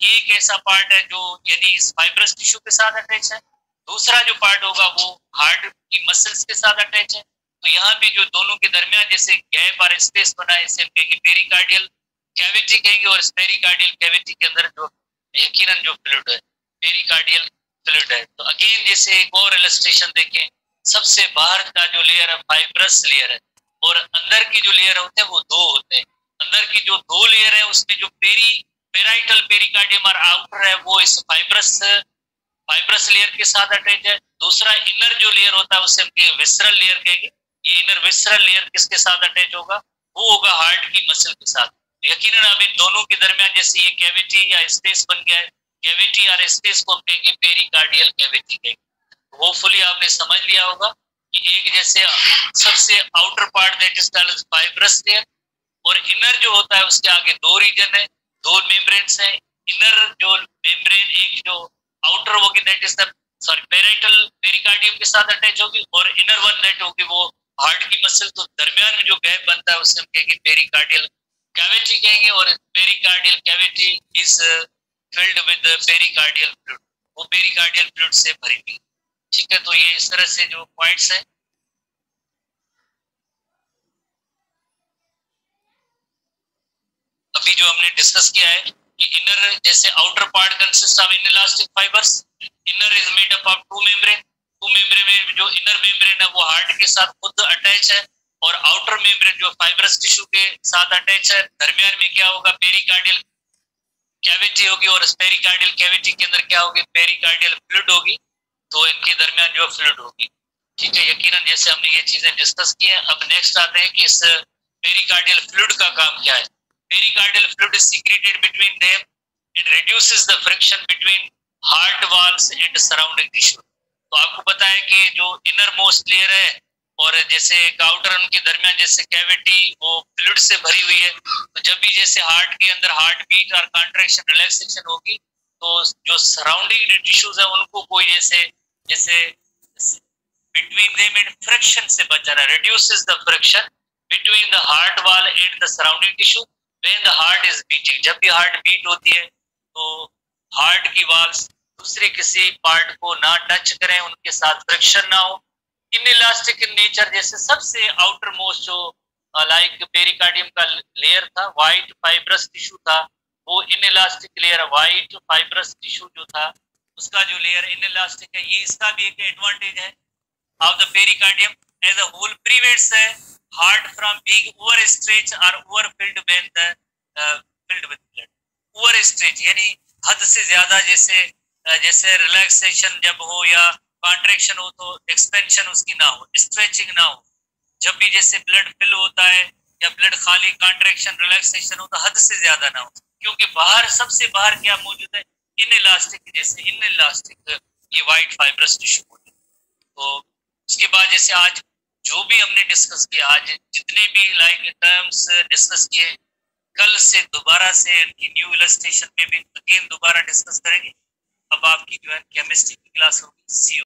एक ऐसा पार्ट है जो यानी इस फाइब्रस टिश्यू के साथ अटैच है, दूसरा जो पार्ट होगा वो हार्ट की मसल्स के साथ अटैच है। तो यहाँ भी जो दोनों के दरमियान जैसे गैप और स्पेस बना है इसे कहेंगे पेरिकार्डियल कैविटी कहेंगे, और इस पेरिकार्डियल कैविटी के अंदर जो यकीनन जो फ्लूइड है पेरिकार्डियल फ्लूइड है। तो अगेन जैसे एक और इलस्ट्रेशन देखें, सबसे बाहर का जो लेयर है फाइब्रस लेयर है, और अंदर की जो लेयर होते हैं वो दो होते हैं, अंदर की जो दो लेयर है उसमें जो पेराइटल पेरिकार्डियम और आउटर है वो इस फाइब्रस लेयर के साथ अटैच है, दूसरा इनर जो लेयर होता है उसे हम विसरल लेयर कहेंगे। ये इनर विसरल लेयर किसके साथ अटैच होगा, वो होगा हार्ट की मसल के साथ। यकीनन अब इन दोनों के दरमियान जैसे ये कैविटी या स्पेस बन गया है, कैविटी और स्पेस को हम कहेंगे पेरिकार्डियल कैविटी कहेंगे। होपफुली आपने समझ लिया होगा कि एक जैसे सबसे outer part that is called fibrous layer, और इनर जो होता है उसके आगे दो रीजन है, दो मेम्ब्रेन्स है, इनर जो मेम्ब्रेन एक जो आउटर होगी that is the parietal pericardium के साथ अटैच होगी, और इनर वन दैट होगी वो हार्ट की मसल। तो दरमियान में जो गैप बनता है उसे हम कहेंगे पेरिकार्डियल कैविटी कहेंगे, और pericardial cavity is filled with pericardial fluid, वो पेरिकार्डियल फ्लूइड से भरी हुई। ठीक है, तो ये इस तरह से जो पॉइंट्स है अभी जो हमने डिस्कस किया है कि इनर जैसे outer part consist of inelastic fibres, inner is made up of two membrane में जो इनर मेम्ब्रेन है वो हार्ट के साथ खुद अटैच है, और आउटर मेम्ब्रेन जो फाइब्रस टिश्यू के साथ अटैच है। दरमियान में क्या होगा, पेरिकार्डियल कैविटी होगी, और इस पेरिकार्डियल कैविटी के अंदर क्या होगी, पेरिकार्डियल फ्लूइड होगी, तो इनके दरमियान जो फ्लूइड होगी। ठीक है, यकीनन जैसे हमने ये चीजें डिस्कस की है। अब नेक्स्ट आते हैं कि इस पेरिकार्डियल फ्लूइड का काम क्या है। Pericardial fluid is secreted between them. It reduces the friction between heart walls and surrounding tissue. तो आपको पता है कि जो इनर मोस्ट लेयर है और जैसे आउटर उनके दरमियान जैसे कैविटी वो फ्लूइड से भरी हुई है, तो जब भी जैसे हार्ट के अंदर हार्ट बीट और कॉन्ट्रैक्शन रिलैक्सेशन होगी तो जो सराउंडिंग टिश्यूज है उनको कोई जैसे जैसे बिटवीन देम एंड फ्रिक्शन से बचाना, reduces the friction between the heart wall and the surrounding tissue when the heart is beating. जब भी हार्ट बीट होती है तो हार्ट की वाल्स दूसरे किसी पार्ट को ना टच करें, उनके साथ फ्रिक्शन ना हो। इनइलास्टिक इन नेचर, जैसे सबसे आउटर मोस्ट जो लाइक पेरिकार्डियम का लेयर था, व्हाइट फाइब्रस टिश्यू था, वो inelastic layer, white fibrous tissue जो था उसका जो लेयर इनइलास्टिक है, ये इसका भी एक एडवांटेज है of the pericardium as a whole, prevents heart from being overstretched or overfilled when the filled with blood. Overstretch यानी हद से ज्यादा, जैसे रिलैक्सेशन जब हो या कॉन्ट्रैक्शन हो तो एक्सपेंशन उसकी ना हो, स्ट्रेचिंग ना हो। जब भी जैसे ब्लड फिल होता है या ब्लड खाली कॉन्ट्रैक्शन रिलैक्सेशन हो तो हद से ज्यादा ना हो। क्योंकि बाहर सबसे बाहर क्या मौजूद है, इन इलास्टिक, जैसे इन इलास्टिक ये वाइट फाइब्रस टिश्यू मौजूद है। तो उसके बाद जैसे आज जो भी हमने डिस्कस किया, आज जितने भी लाइक टर्म्स डिस्कस किए, कल से दोबारा से न्यू इलस्ट्रेशन में भी अगेन दोबारा डिस्कस करेंगे। अब आपकी जो है केमिस्ट्री की क्लास होगी। सी